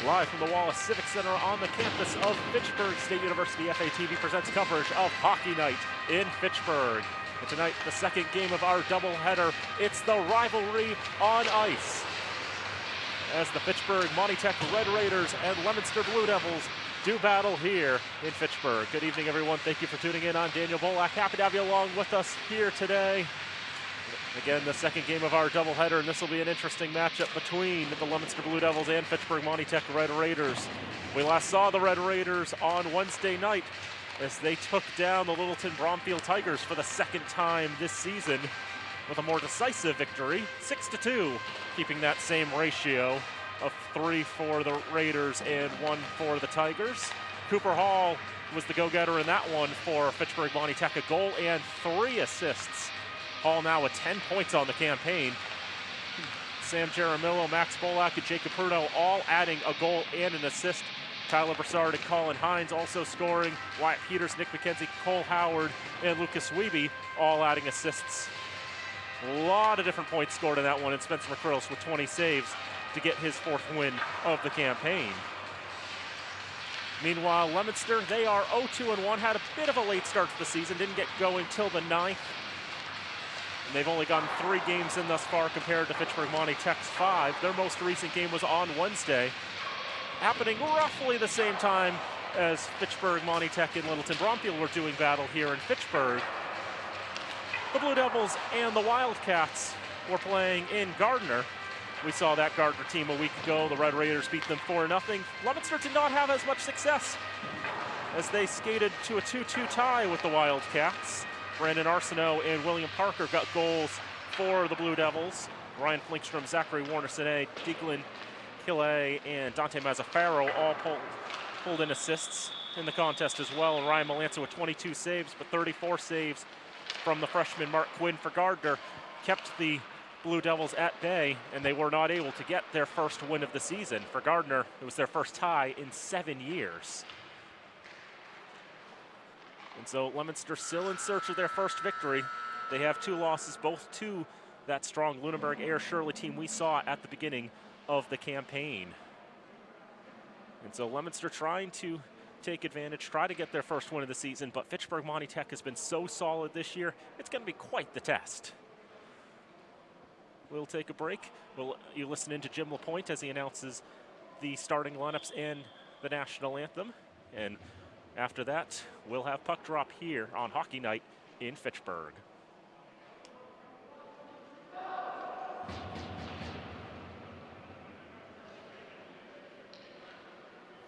Live from the Wallace Civic Center on the campus of Fitchburg State University, FATV presents coverage of Hockey Night in Fitchburg. And tonight, the second game of our doubleheader. It's the rivalry on ice, as the Fitchburg Monty Red Raiders and Leominster Blue Devils do battle here in Fitchburg. Good evening, everyone. Thank you for tuning in. I'm Daniel Bolak. Happy to have you along with us here today. Again, the second game of our doubleheader, and this will be an interesting matchup between the Leominster Blue Devils and Fitchburg Monty Red Raiders. We last saw the Red Raiders on Wednesday night as they took down the Littleton Bromfield Tigers for the second time this season with a more decisive victory, 6-2, keeping that same ratio of 3 for the Raiders and 1 for the Tigers. Cooper Hall was the go-getter in that one for Fitchburg Monty Tech, a goal and 3 assists. Hall now with 10 points on the campaign. Sam Jaramillo, Max Bolak, and Jacob Pruno all adding a goal and an assist. Tyler Broussard and Colin Hines also scoring. Wyatt Peters, Nick McKenzie, Cole Howard, and Lucas Wiebe all adding assists. A lot of different points scored in that one, and Spencer McCrillis with 20 saves to get his 4th win of the campaign. Meanwhile, Leominster, they are 0-2-1, had a bit of a late start to the season, didn't get going till the 9th. And they've only gotten 3 games in thus far compared to Fitchburg Monty Tech's 5. Their most recent game was on Wednesday, happening roughly the same time as Fitchburg Monty Tech and Littleton Bromfield were doing battle here in Fitchburg. The Blue Devils and the Wildcats were playing in Gardner. We saw that Gardner team a week ago. The Red Raiders beat them 4-0. Leominster did not have as much success as they skated to a 2-2 tie with the Wildcats. Brandon Arsenault and William Parker got goals for the Blue Devils. Ryan Flinkstrom, Zachary Warner-Sine, Declan Kille, and Dante Mazzaferro all pulled in assists in the contest as well. And Ryan Melanson with 22 saves, but 34 saves from the freshman Mark Quinn for Gardner kept the Blue Devils at bay, and they were not able to get their first win of the season. For Gardner, it was their first tie in 7 years. And so Leominster still in search of their first victory. They have 2 losses, both to that strong Lunenburg Air Shirley team we saw at the beginning of the campaign. And so Leominster trying to take advantage, try to get their first win of the season, but Fitchburg Monty Tech has been so solid this year, it's going to be quite the test. We'll take a break. You listen in to Jim LaPointe as he announces the starting lineups and the national anthem. And after that, we'll have puck drop here on Hockey Night in Fitchburg.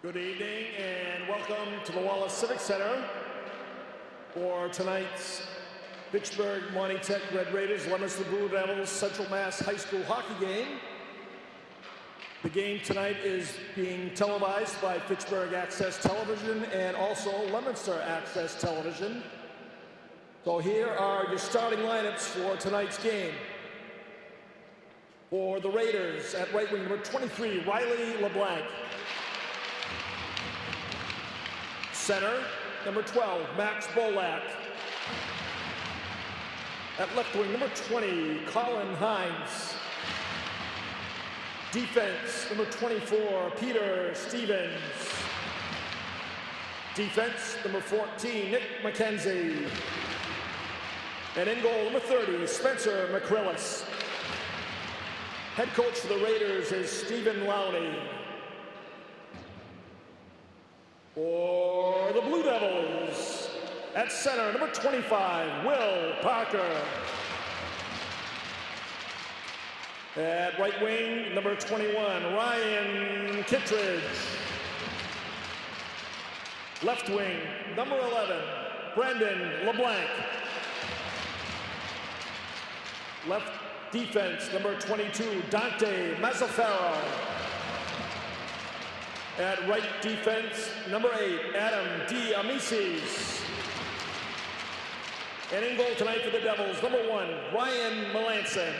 Good evening and welcome to the Wallace Civic Center for tonight's Fitchburg Monty Tech Red Raiders, Leominster Blue Devils Central Mass High School hockey game. The game tonight is being televised by Fitchburg Access Television and also Leominster Access Television. So here are your starting lineups for tonight's game. For the Raiders, at right wing, number 23, Riley LeBlanc. Center, number 12, Max Bolak. At left wing, number 20, Colin Hines. Defense, number 24, Peter Stevens. Defense, number 14, Nick McKenzie. And in goal, number 30, Spencer McCrillis. Head coach for the Raiders is Stephen Lowney. For the Blue Devils, at center, number 25, Will Parker. At right wing, number 21, Ryan Kittredge. Left wing, number 11, Brandon LeBlanc. Left defense, number 22, Dante Mazzaferro. At right defense, number 8, Adam D. Amices. And in goal tonight for the Devils, number 1, Ryan Melanson.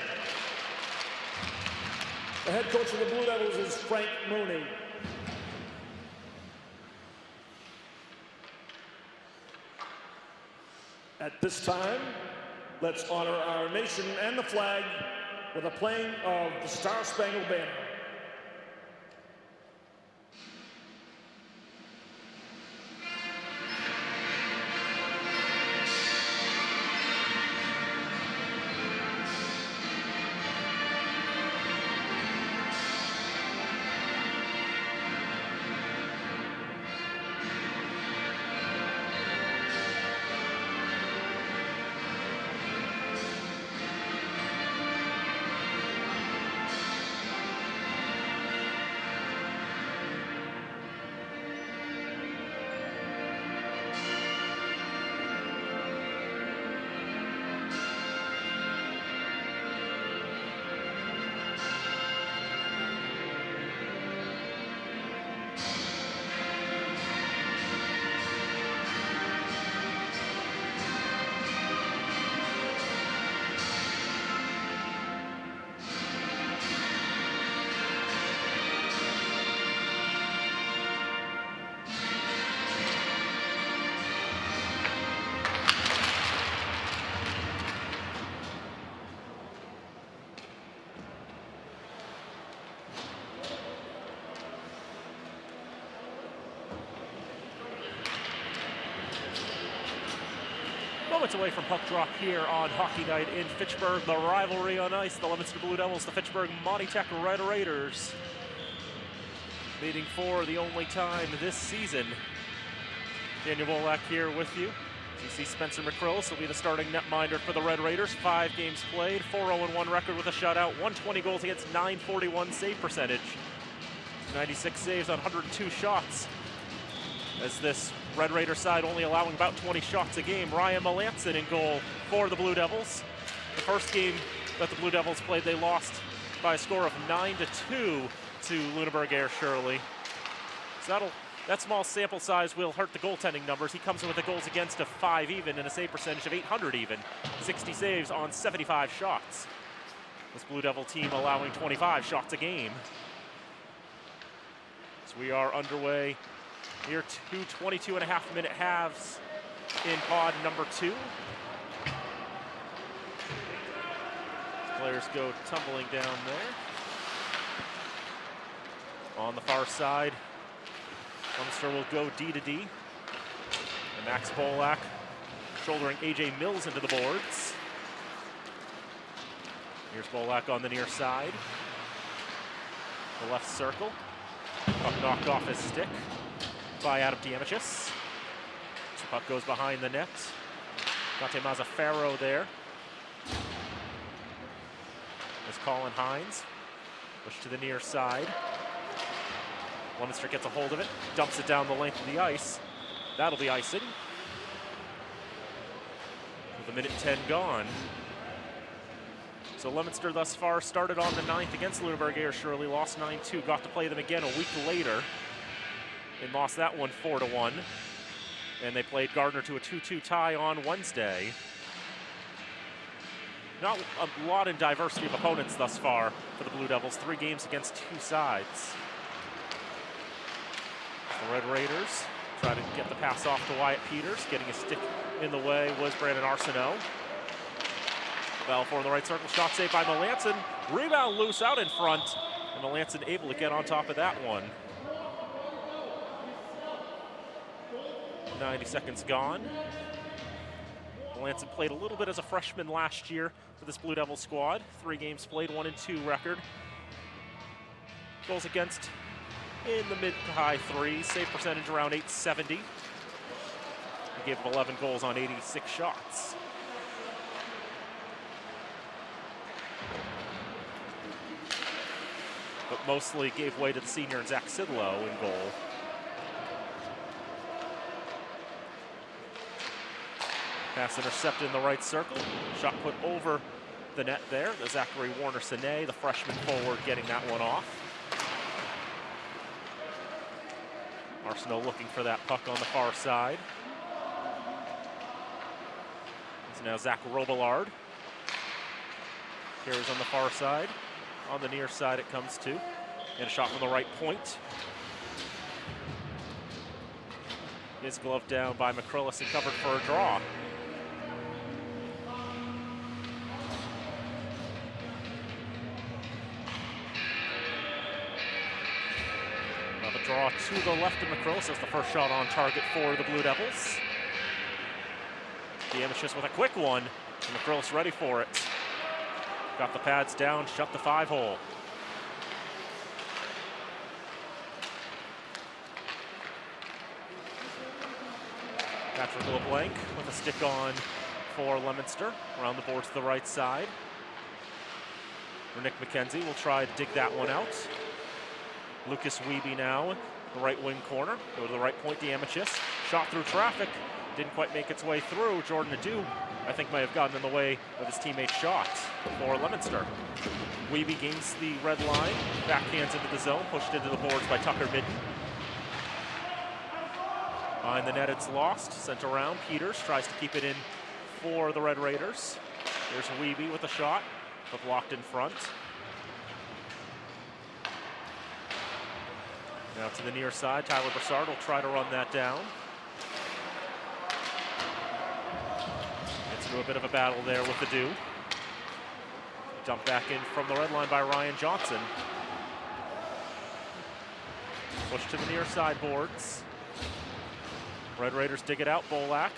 The head coach of the Blue Devils is Frank Mooney. At this time, let's honor our nation and the flag with a playing of the Star Spangled Banner. minutes away from puck drop here on Hockey Night in Fitchburg. The rivalry on ice, the Leominster Blue Devils, the Fitchburg Monty Tech Red Raiders. Meeting for the only time this season. Daniel Bolak here with you. You see Spencer McCrillis will be the starting netminder for the Red Raiders. 5 games played, 4-0-1 record with a shutout, 120 goals against, 941 save percentage. 96 saves on 102 shots. As this Red Raider side only allowing about 20 shots a game. Ryan Melanson in goal for the Blue Devils. The first game that the Blue Devils played, they lost by a score of 9-2 to Lunenburg Air Shirley. So that small sample size will hurt the goaltending numbers. He comes in with a goals against of 5 even and a save percentage of 800 even. 60 saves on 75 shots. This Blue Devil team allowing 25 shots a game. So we are underway here, 2 22.5-minute halves in pod number 2. Players go tumbling down there. On the far side, Leominster will go D to D. And Max Bolak shouldering AJ Mills into the boards. Here's Bolak on the near side. The left circle. Puck knocked off his stick by Adam Diamichis. The puck goes behind the net. Dante Mazzaferro there. There's Colin Hines. Push to the near side. Leominster gets a hold of it, dumps it down the length of the ice. That'll be icing. With 1:10 gone. So Leominster thus far started on the 9th against Lunenburg Air Shirley, lost 9-2, got to play them again a week later and lost that one 4-1. And they played Gardner to a 2-2 tie on Wednesday. Not a lot in diversity of opponents thus far for the Blue Devils, 3 games against 2 sides. The Red Raiders try to get the pass off to Wyatt Peters. Getting a stick in the way was Brandon Arsenault. Balfour in the right circle, shot saved by Melanson. Rebound loose out in front, and Melanson able to get on top of that one. 90 seconds gone. Melanson played a little bit as a freshman last year for this Blue Devil squad. 3 games played, 1-2 record. Goals against in the mid to high 3s, save percentage around 870. He gave 11 goals on 86 shots. But mostly gave way to the senior Zach Sidlow in goal. Pass intercepted in the right circle. Shot put over the net there. The Zachary Warner-Sine, the freshman forward, getting that one off. Arsenault looking for that puck on the far side. It's now Zach Robillard. Carries on the far side. On the near side it comes to. And a shot from the right point. Is gloved down by McCrillis and covered for a draw. Draw to the left of McCrillis as the first shot on target for the Blue Devils. Diamichis with a quick one, and McCrillis ready for it. Got the pads down, shut the 5-hole. Patrick LeBlanc with a stick on for Leominster, around the board to the right side. Nick McKenzie will try to dig that one out. Lucas Wiebe now, the right wing corner. Go to the right point, Diamichis. Shot through traffic, didn't quite make its way through. Jordan Nadeau, I think, may have gotten in the way of his teammate's shot for Leominster. Wiebe gains the red line, backhands into the zone, pushed into the boards by Tucker Midden. Behind the net, it's lost, sent around. Peters tries to keep it in for the Red Raiders. There's Wiebe with a shot, but blocked in front. Now to the near side, Tyler Broussard will try to run that down. Gets into a bit of a battle there with the Dew. Dumped back in from the red line by Ryan Johnson. Push to the near side boards. Red Raiders dig it out, Bolak.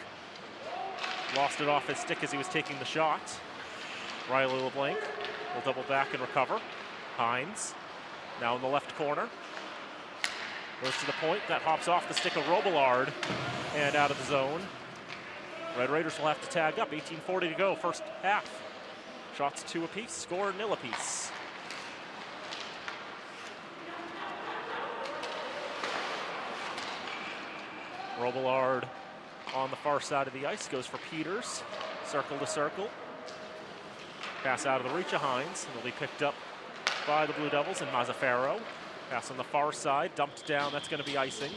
Lost it off his stick as he was taking the shot. Riley LeBlanc will double back and recover. Hines now in the left corner. Goes to the point. That hops off the stick of Robillard and out of the zone. Red Raiders will have to tag up. 18:40 to go, first half. Shots 2 apiece, score 0 apiece. Robillard on the far side of the ice, goes for Peters, circle to circle. Pass out of the reach of Hines, it'll be picked up by the Blue Devils and Mazzaferro. Pass on the far side, dumped down, that's gonna be icing.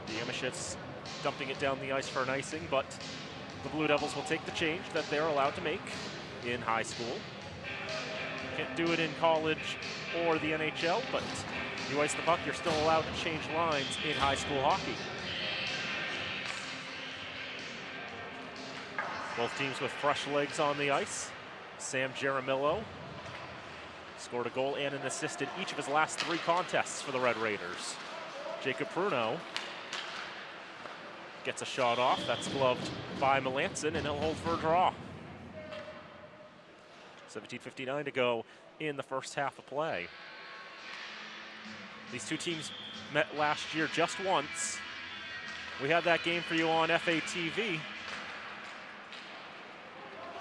The Amishits dumping it down the ice for an icing, but the Blue Devils will take the change that they're allowed to make in high school. Can't do it in college or the NHL, but you ice the puck, you're still allowed to change lines in high school hockey. Both teams with fresh legs on the ice. Sam Jaramillo scored a goal and an assist in each of his last 3 contests for the Red Raiders. Jacob Pruno gets a shot off. That's gloved by Melanson, and he'll hold for a draw. 17:59 to go in the first half of play. These two teams met last year just once. We had that game for you on FATV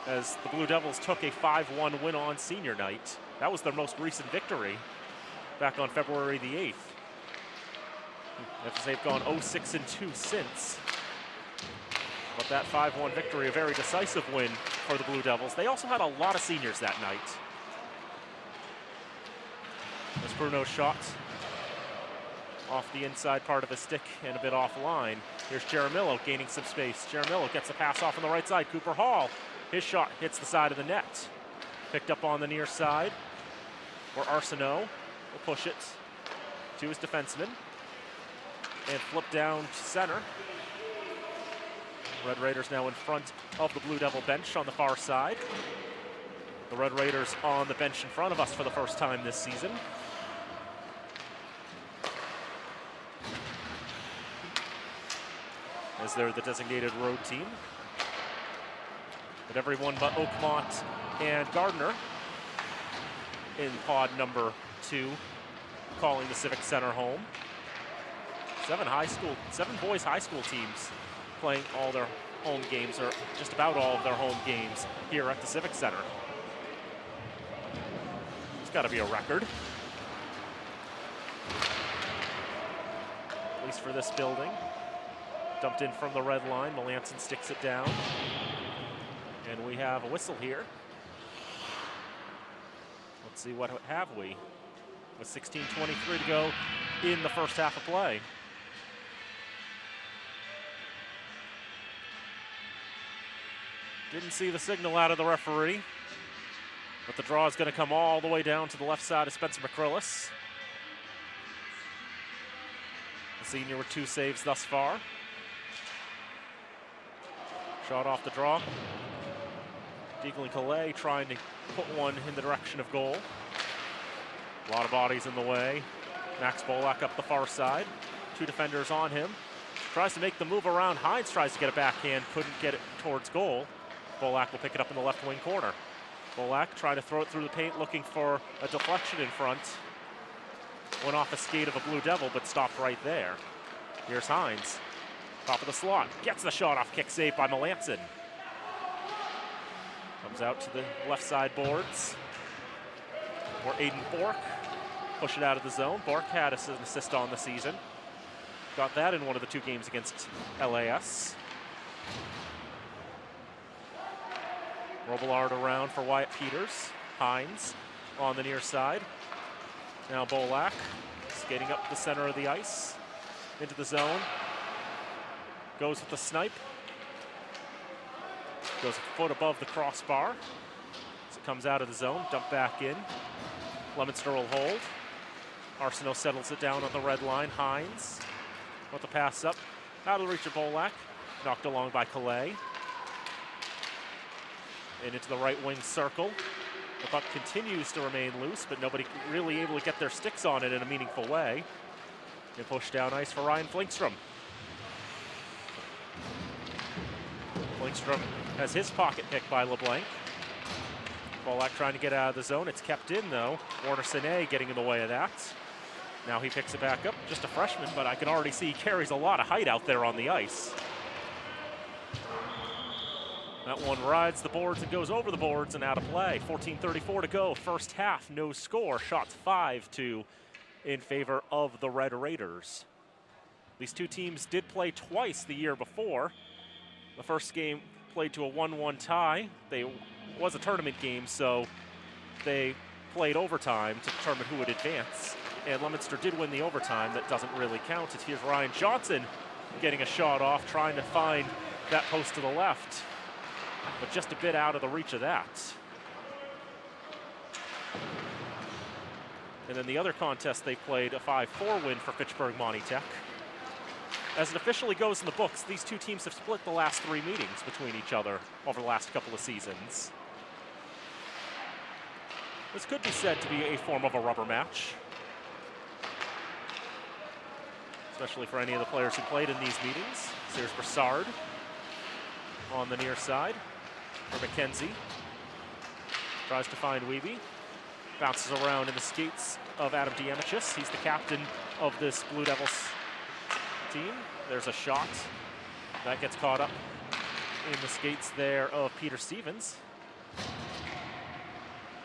as the Blue Devils took a 5-1 win on senior night. That was their most recent victory back on February the 8th. As they've gone 0-6-2 since. But that 5-1 victory, a very decisive win for the Blue Devils. They also had a lot of seniors that night. As Bruno's shot off the inside part of his stick and a bit offline. Here's Jaramillo gaining some space. Jaramillo gets the pass off on the right side. Cooper Hall, his shot hits the side of the net. Picked up on the near side, where Arsenault will push it to his defenseman and flip down to center. Red Raiders now in front of the Blue Devil bench on the far side. The Red Raiders on the bench in front of us for the first time this season. As they're the designated road team. But everyone but Oakmont and Gardner in pod number 2, calling the Civic Center home. 7 boys high school teams playing all their home games, or just about all of their home games here at the Civic Center. It's got to be a record, at least for this building. Dumped in from the red line. Melanson sticks it down. And we have a whistle here. Let's see, what have we? With 16:23 to go in the first half of play. Didn't see the signal out of the referee, but the draw is going to come all the way down to the left side of Spencer McCrillis. The senior with 2 saves thus far. Shot off the draw. Deaglin Calais trying to put one in the direction of goal. A lot of bodies in the way. Max Bolak up the far side. 2 defenders on him. Tries to make the move around. Hines tries to get a backhand, couldn't get it towards goal. Bolak will pick it up in the left wing corner. Bolak trying to throw it through the paint, looking for a deflection in front. Went off a skate of a Blue Devil, but stopped right there. Here's Hines. Top of the slot. Gets the shot off, kick saved by Melanson. Comes out to the left side boards. Where Aiden Bork push it out of the zone. Bork had an assist on the season. Got that in one of the 2 games against LAS. Robillard around for Wyatt Peters. Hines on the near side. Now Bolak skating up the center of the ice. Into the zone. Goes with the snipe. Goes a foot above the crossbar. As it comes out of the zone, dump back in. Leominster will hold. Arsenault settles it down on the red line. Hines with the pass up. Out of the reach of Bolak. Knocked along by Calais. And into the right wing circle. The puck continues to remain loose, but nobody really able to get their sticks on it in a meaningful way. And pushed down ice for Ryan Flingstrom. Lindstrom has his pocket pick by LeBlanc. Bolak trying to get out of the zone. It's kept in, though. Warner Sine getting in the way of that. Now he picks it back up. Just a freshman, but I can already see he carries a lot of height out there on the ice. That one rides the boards and goes over the boards and out of play. 14:34 to go. First half, no score. Shots 5-2 in favor of the Red Raiders. These two teams did play twice the year before. The first game played to a 1-1 tie. It was a tournament game, so they played overtime to determine who would advance. And Leominster did win the overtime. That doesn't really count. Here's Ryan Johnson getting a shot off, trying to find that post to the left, but just a bit out of the reach of that. And then the other contest they played, a 5-4 win for Fitchburg Monty Tech. As it officially goes in the books, these two teams have split the last 3 meetings between each other over the last couple of seasons. This could be said to be a form of a rubber match, especially for any of the players who played in these meetings. So here's Broussard on the near side for McKenzie. Tries to find Wiebe. Bounces around in the skates of Adam Diamichis. He's the captain of this Blue Devils team. There's a shot. That gets caught up in the skates there of Peter Stevens.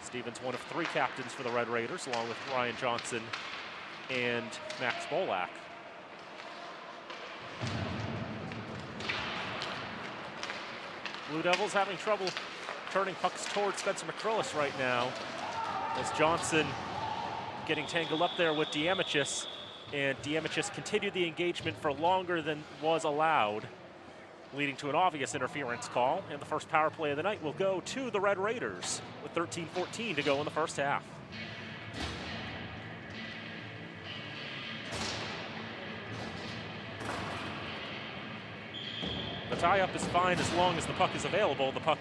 Stevens, one of 3 captains for the Red Raiders, along with Ryan Johnson and Max Bolak. Blue Devils having trouble turning pucks towards Spencer McCrillis right now, as Johnson getting tangled up there with Diamichis, and Diamichis continued the engagement for longer than was allowed, leading to an obvious interference call. And the first power play of the night will go to the Red Raiders with 13:14 to go in the first half. The tie-up is fine as long as the puck is available. The puck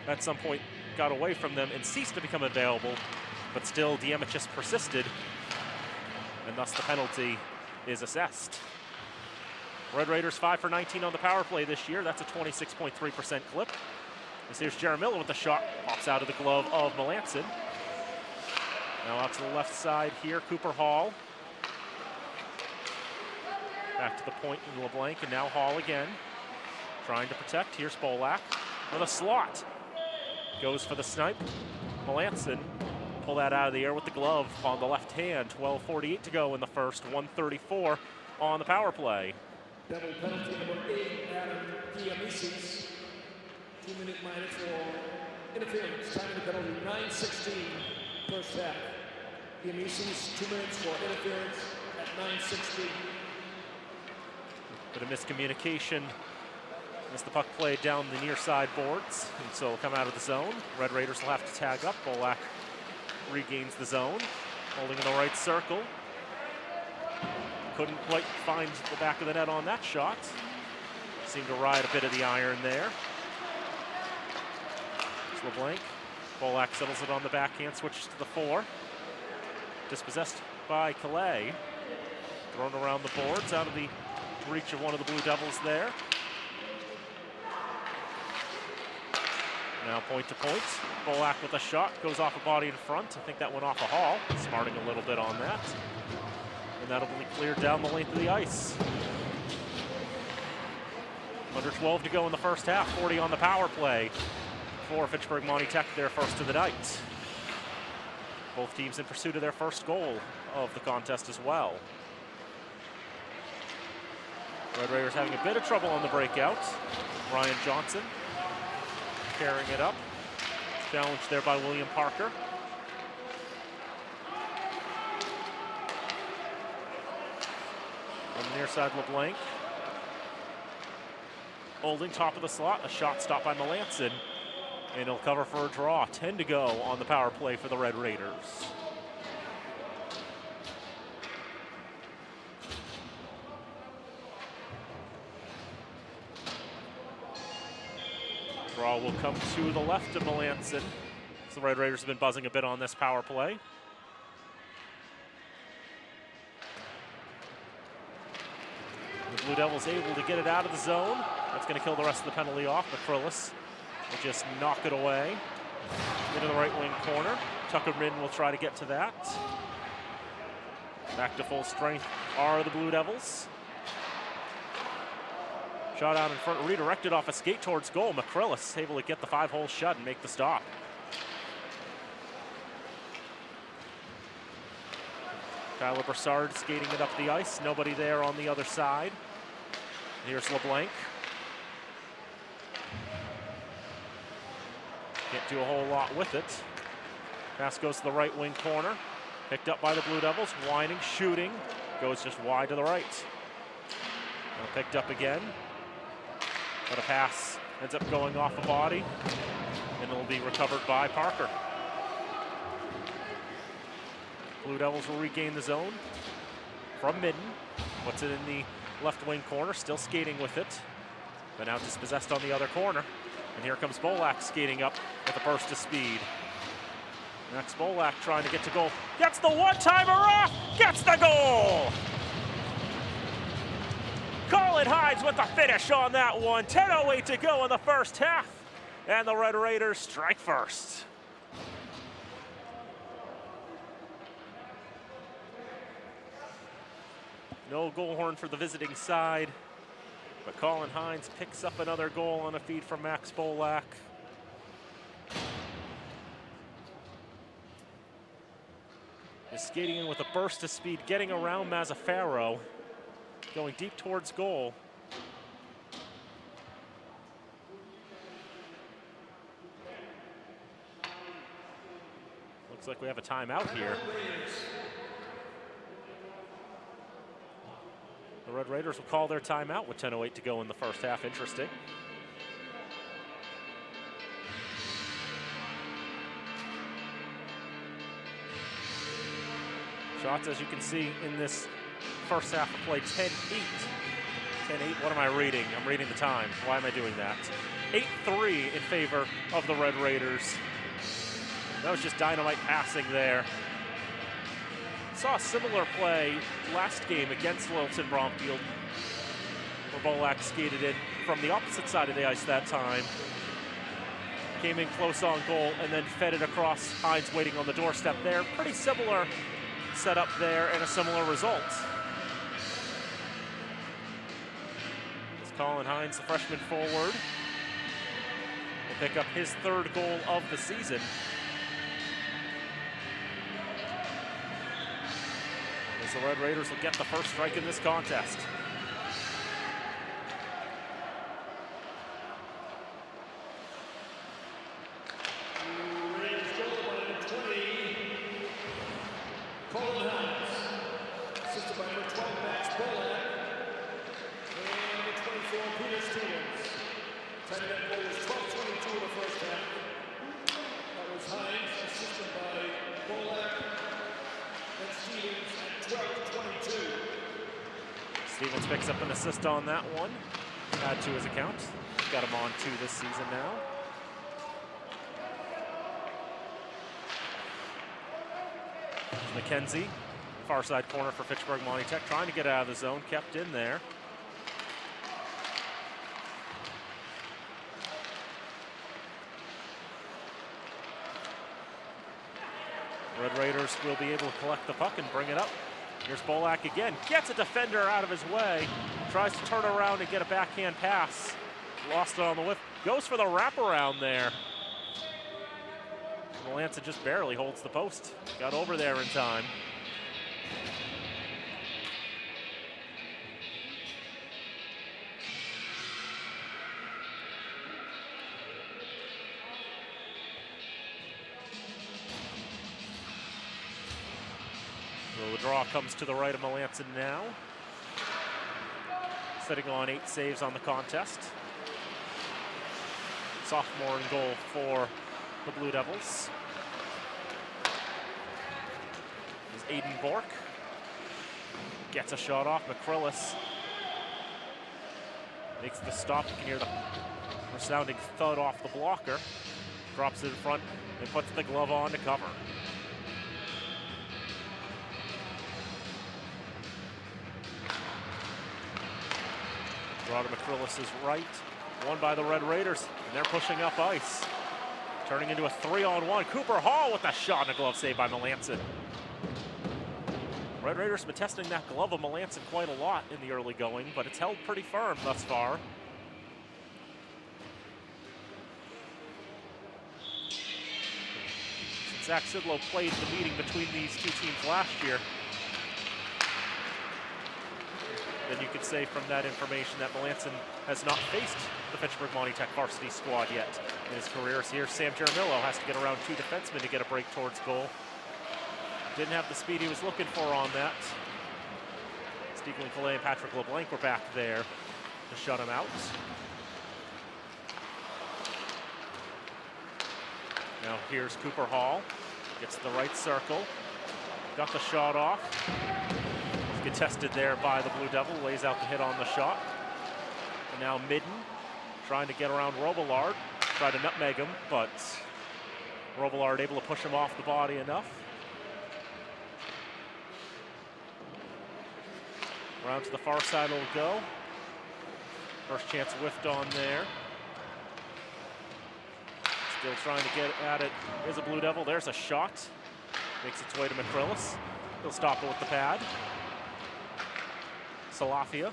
at some point got away from them and ceased to become available, but still Diamichis persisted, and thus the penalty is assessed. Red Raiders 5 for 19 on the power play this year. That's a 26.3% clip. As here's Jeremilla with the shot, pops out of the glove of Melanson. Now out to the left side here, Cooper Hall. Back to the point in LeBlanc, and now Hall again. Trying to protect. Here's Bolak with a slot. Goes for the snipe. Melanson pull that out of the air with the glove on the left hand. 12:48 to go in the first. 1:34 on the power play. Double penalty number 8, Adam Diamichis. 2-minute minus for interference. Time of the penalty, 9:16 first half. Diamichis, 2 minutes for interference at 9:16. Bit of miscommunication as the puck played down the near side boards, and so it'll come out of the zone. Red Raiders will have to tag up. Bolak regains the zone, holding in the right circle. Couldn't quite find the back of the net on that shot. Seemed to ride a bit of the iron there. It's LeBlanc. Bolak settles it on the backhand, switches to the 4. Dispossessed by Calais. Thrown around the boards, out of the reach of one of the Blue Devils there. Now point to point. Bolak with a shot, goes off a body in front. I think that went off a Hall, smarting a little bit on that. And that'll be cleared down the length of the ice. Under 12 to go in the first half, 40 on the power play for Fitchburg Monty Tech, their first of the night. Both teams in pursuit of their first goal of the contest as well. Red Raiders having a bit of trouble on the breakout. Ryan Johnson carrying it up. Challenged there by William Parker. On the near side, LeBlanc. Holding top of the slot, a shot stopped by Melanson. And he'll cover for a draw. 10 to go on the power play for the Red Raiders. Draw will come to the left of Melanson. So the Red Raiders have been buzzing a bit on this power play. The Blue Devils able to get it out of the zone. That's going to kill the rest of the penalty off. McCrillis will just knock it away into the right wing corner. Tuckerman will try to get to that. Back to full strength are the Blue Devils. Shot out in front, redirected off a skate towards goal. McCrillis able to get the 5-hole shut and make the stop. Tyler Broussard skating it up the ice. Nobody there on the other side. Here's LeBlanc. Can't do a whole lot with it. Pass goes to the right wing corner. Picked up by the Blue Devils. Whining, shooting. Goes just wide to the right. Now picked up again. But a pass ends up going off a body. And it'll be recovered by Parker. Blue Devils will regain the zone from Midden. Puts it in the left wing corner, still skating with it. But now dispossessed on the other corner. And here comes Bolak skating up with a burst of speed. Next Bolak trying to get to goal. Gets the one-timer off! Gets the goal! Colin Hines with the finish on that one. 10:08 to go in the first half. And the Red Raiders strike first. No goal horn for the visiting side. But Colin Hines picks up another goal on a feed from Max Bolak. Is skating in with a burst of speed, getting around Mazzaferro, going deep towards goal. Looks like we have a timeout here. The Red Raiders will call their timeout with 10:08 to go in the first half. Interesting. Shots, as you can see, in this first half of play, 10-8. 10-8, what am I reading? I'm reading the time. Why am I doing that? 8-3 in favor of the Red Raiders. That was just dynamite passing there. Saw a similar play last game against Littleton Bromfield, where Bolak skated in from the opposite side of the ice that time. Came in close on goal and then fed it across. Hines waiting on the doorstep there. Pretty similar setup there and a similar result. As Colin Hines, the freshman forward, will pick up his third goal of the season. As the Red Raiders will get the first strike in this contest. Stevens picks up an assist on that one. Add to his account. Got him on 2 this season now. McKenzie, far side corner for Fitchburg Monty Tech, trying to get out of the zone, kept in there. Red Raiders will be able to collect the puck and bring it up. Here's Bolak again, gets a defender out of his way, tries to turn around and get a backhand pass. Lost it on the whip, goes for the wraparound there. Melanson just barely holds the post. Got over there in time. So the draw comes to the right of Melanson now. Sitting on 8 saves on the contest. Sophomore in goal for the Blue Devils is Aiden Bork. Gets a shot off. McCrillis makes the stop. You can hear the resounding thud off the blocker. Drops it in front and puts the glove on to cover. Rada McCrillis is right. Won by the Red Raiders, and they're pushing up ice. Turning into a 3-on-1. Cooper Hall with a shot and a glove save by Melanson. Red Raiders have been testing that glove of Melanson quite a lot in the early going, but it's held pretty firm thus far. Since Zach Sidlow played the meeting between these two teams last year, then you could say from that information that Melanson has not faced the Fitchburg Monty Tech varsity squad yet in his career. So here Sam Jaramillo has to get around two defensemen to get a break towards goal. Didn't have the speed he was looking for on that. Steeglen Calais and Patrick LeBlanc were back there to shut him out. Now here's Cooper Hall. Gets the right circle. Got the shot off. Contested there by the Blue Devil. Lays out the hit on the shot. And now Midden trying to get around Robillard. Tried to nutmeg him, but Robillard able to push him off the body enough. Around to the far side it'll go. First chance whiffed on there. Still trying to get at it is a Blue Devil. There's a shot. Makes its way to McCrillis. He'll stop it with the pad. Salafia.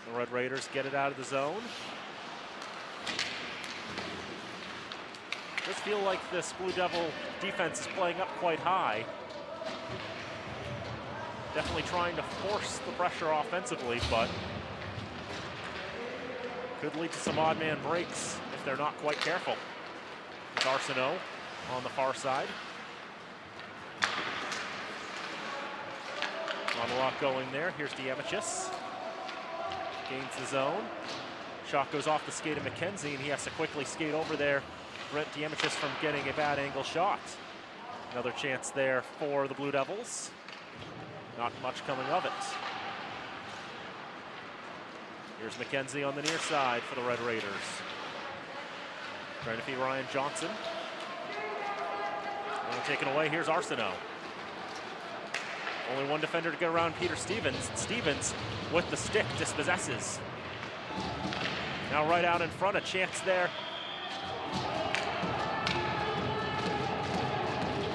The Red Raiders get it out of the zone. Does feel like this Blue Devil defense is playing up quite high. Definitely trying to force the pressure offensively, but could lead to some odd man breaks if they're not quite careful. With Arsenault on the far side. Not a lot going there. Here's Diemichis. Gains the zone. Shot goes off the skate of McKenzie, and he has to quickly skate over there. Brent Diemichis from getting a bad angle shot. Another chance there for the Blue Devils. Not much coming of it. Here's McKenzie on the near side for the Red Raiders. Trying to feed Ryan Johnson. Taken away, here's Arsenault. Only one defender to get around Peter Stevens. Stevens with the stick dispossesses. Now right out in front, a chance there.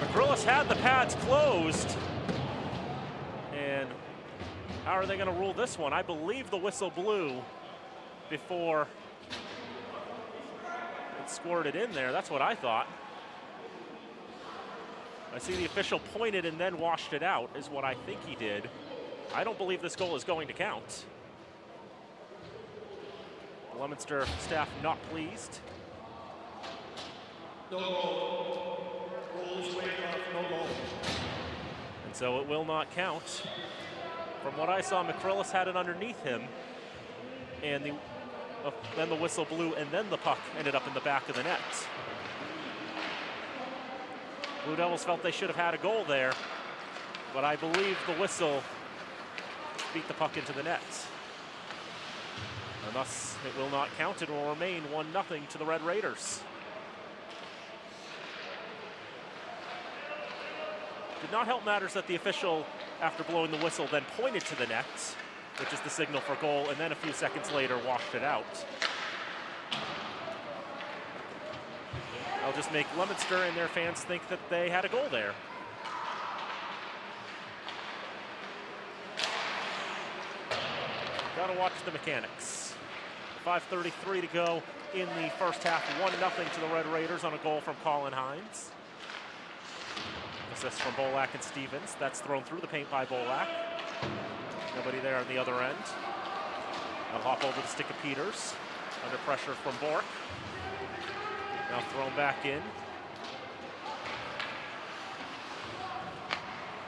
McCrillis had the pads closed. And how are they going to rule this one? I believe the whistle blew before it squirted in there. That's what I thought. I see the official pointed and then washed it out, is what I think he did. I don't believe this goal is going to count. The Leominster staff not pleased. No goal. Goal is waved off, no goal. And so it will not count. From what I saw, McCrillis had it underneath him, and then the whistle blew, and then the puck ended up in the back of the net. Blue Devils felt they should have had a goal there, but I believe the whistle beat the puck into the net. And thus, it will not count. It will remain 1-0 to the Red Raiders. Did not help matters that the official, after blowing the whistle, then pointed to the net, which is the signal for goal, and then a few seconds later washed it out. I'll just make Leominster and their fans think that they had a goal there. Gotta watch the mechanics. 5:33 to go in the first half. 1-0 to the Red Raiders on a goal from Colin Hines. Assist from Bolak and Stevens. That's thrown through the paint by Bolak. Nobody there on the other end. I'll hop over the stick of Peters. Under pressure from Bork. Now thrown back in.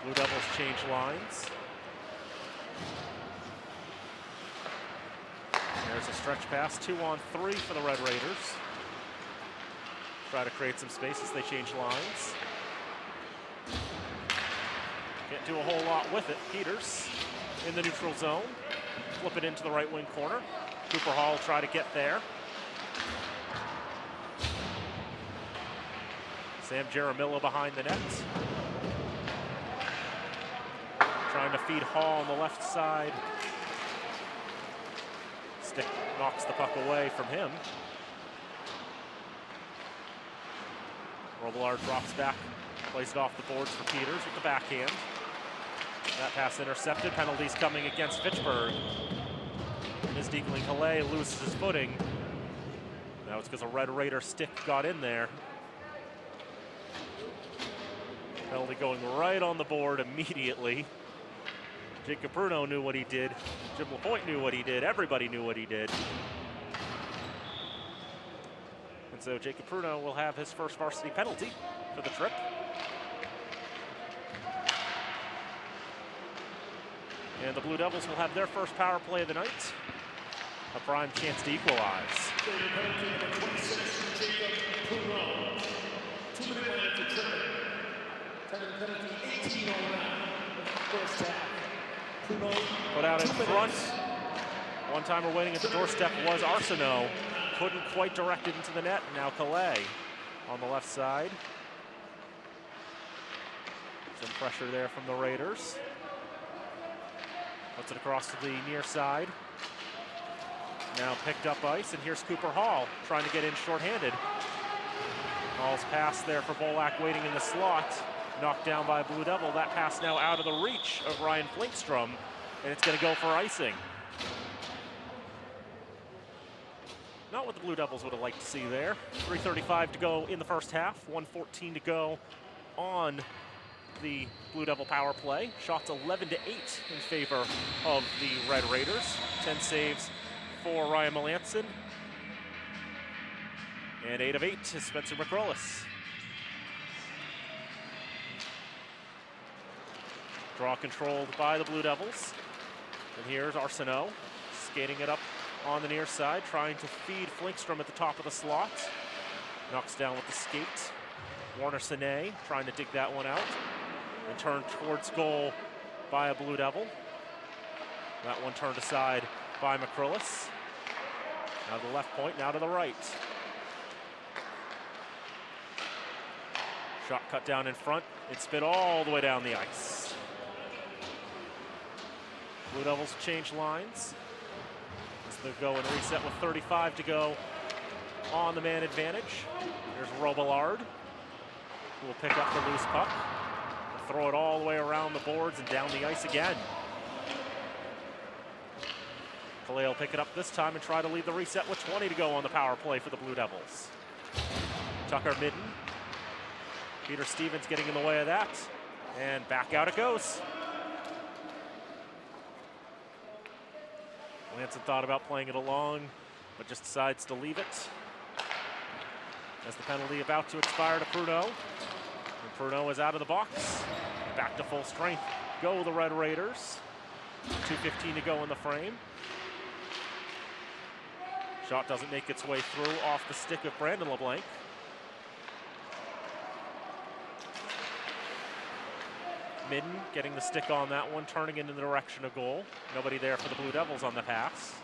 Blue Devils change lines. There's a stretch pass, 2-on-3 for the Red Raiders. Try to create some space as they change lines. Can't do a whole lot with it. Peters in the neutral zone. Flip it into the right wing corner. Cooper Hall try to get there. Sam Jaramillo behind the net. Trying to feed Hall on the left side. Stick knocks the puck away from him. Robillard drops back, plays it off the boards for Peters with the backhand. That pass intercepted. Penalties coming against Fitchburg. Misdeekling Calais loses his footing. Now it's because a Red Raider stick got in there. Penalty going right on the board immediately. Jacob Bruno knew what he did. Jim LaPointe knew what he did. Everybody knew what he did. And so Jacob Bruno will have his first varsity penalty for the trip. And the Blue Devils will have their first power play of the night. A prime chance to equalize. Put out in front. One-timer waiting at the doorstep was Arsenault. Couldn't quite direct it into the net. Now Calais on the left side. Some pressure there from the Raiders. Puts it across to the near side. Now picked up ice, and here's Cooper Hall trying to get in shorthanded. Hall's pass there for Bolak waiting in the slot. Knocked down by a Blue Devil. That pass now out of the reach of Ryan Flinkstrom, and it's going to go for icing. Not what the Blue Devils would have liked to see there. 3:35 to go in the first half. 1:14 to go on the Blue Devil power play. Shots 11-8 in favor of the Red Raiders. 10 saves for Ryan Melanson. And 8 of 8 is Spencer McCrullis. Draw controlled by the Blue Devils. And here's Arsenault skating it up on the near side, trying to feed Flinkstrom at the top of the slot. Knocks down with the skate. Warner Sine trying to dig that one out. And turned towards goal by a Blue Devil. That one turned aside by McCrullis. Now to the left point, now to the right. Shot cut down in front. It spit all the way down the ice. Blue Devils change lines. As they go and reset with 35 to go on the man advantage. Here's Robillard, who will pick up the loose puck. Throw it all the way around the boards and down the ice again. Calais will pick it up this time and try to lead the reset with 20 to go on the power play for the Blue Devils. Tucker Midden. Peter Stevens getting in the way of that. And back out it goes. Lanson thought about playing it along, but just decides to leave it. As the penalty about to expire to Pruneau. And Pruneau is out of the box. Back to full strength. Go the Red Raiders. 2:15 to go in the frame. Shot doesn't make its way through off the stick of Brandon LeBlanc. Midden getting the stick on that one, turning in the direction of goal. Nobody there for the Blue Devils on the pass.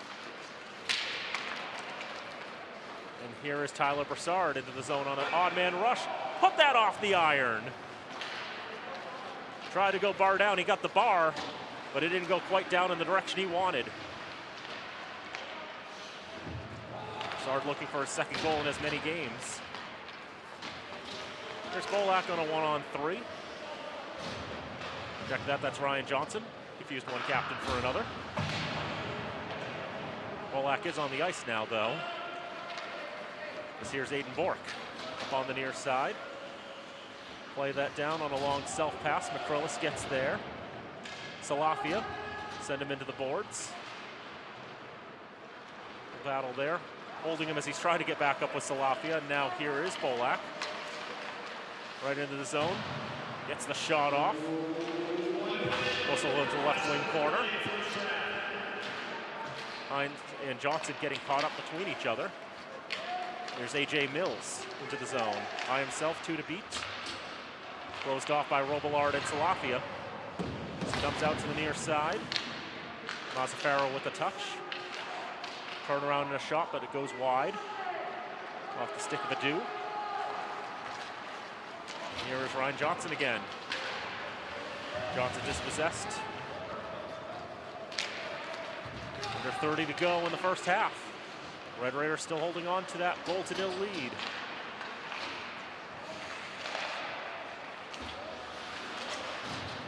And here is Tyler Broussard into the zone on an odd man rush. Put that off the iron. Tried to go bar down, he got the bar, but it didn't go quite down in the direction he wanted. Broussard looking for his second goal in as many games. Here's Bolak on a 1-on-3. Check that, that's Ryan Johnson. Confused one captain for another. Bolak is on the ice now, though. Here's Aiden Bork up on the near side. Play that down on a long self-pass. McCrullis gets there. Salafia, send him into the boards. Battle there, holding him as he's trying to get back up with Salafia. And now here is Bolak. Right into the zone. Gets the shot off. Whistle into the left wing corner. Hines and Johnson getting caught up between each other. There's A.J. Mills into the zone. By himself, 2 to beat. Closed off by Robillard and Salafia. Comes out to the near side. Mazzaferro with the touch. Turn around in a shot, but it goes wide. Off the stick of Adu. Here is Ryan Johnson again. Johnson dispossessed. Under 30 to go in the first half. Red Raiders still holding on to that goal-to-nil lead.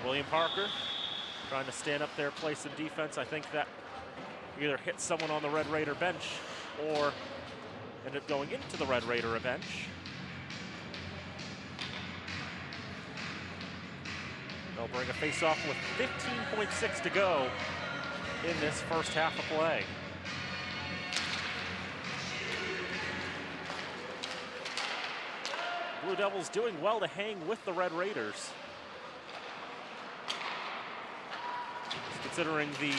William Parker trying to stand up there, play some defense. I think that either hit someone on the Red Raider bench or ended up going into the Red Raider bench. They'll bring a face-off with 15.6 to go in this first half of play. Blue Devils doing well to hang with the Red Raiders. Considering the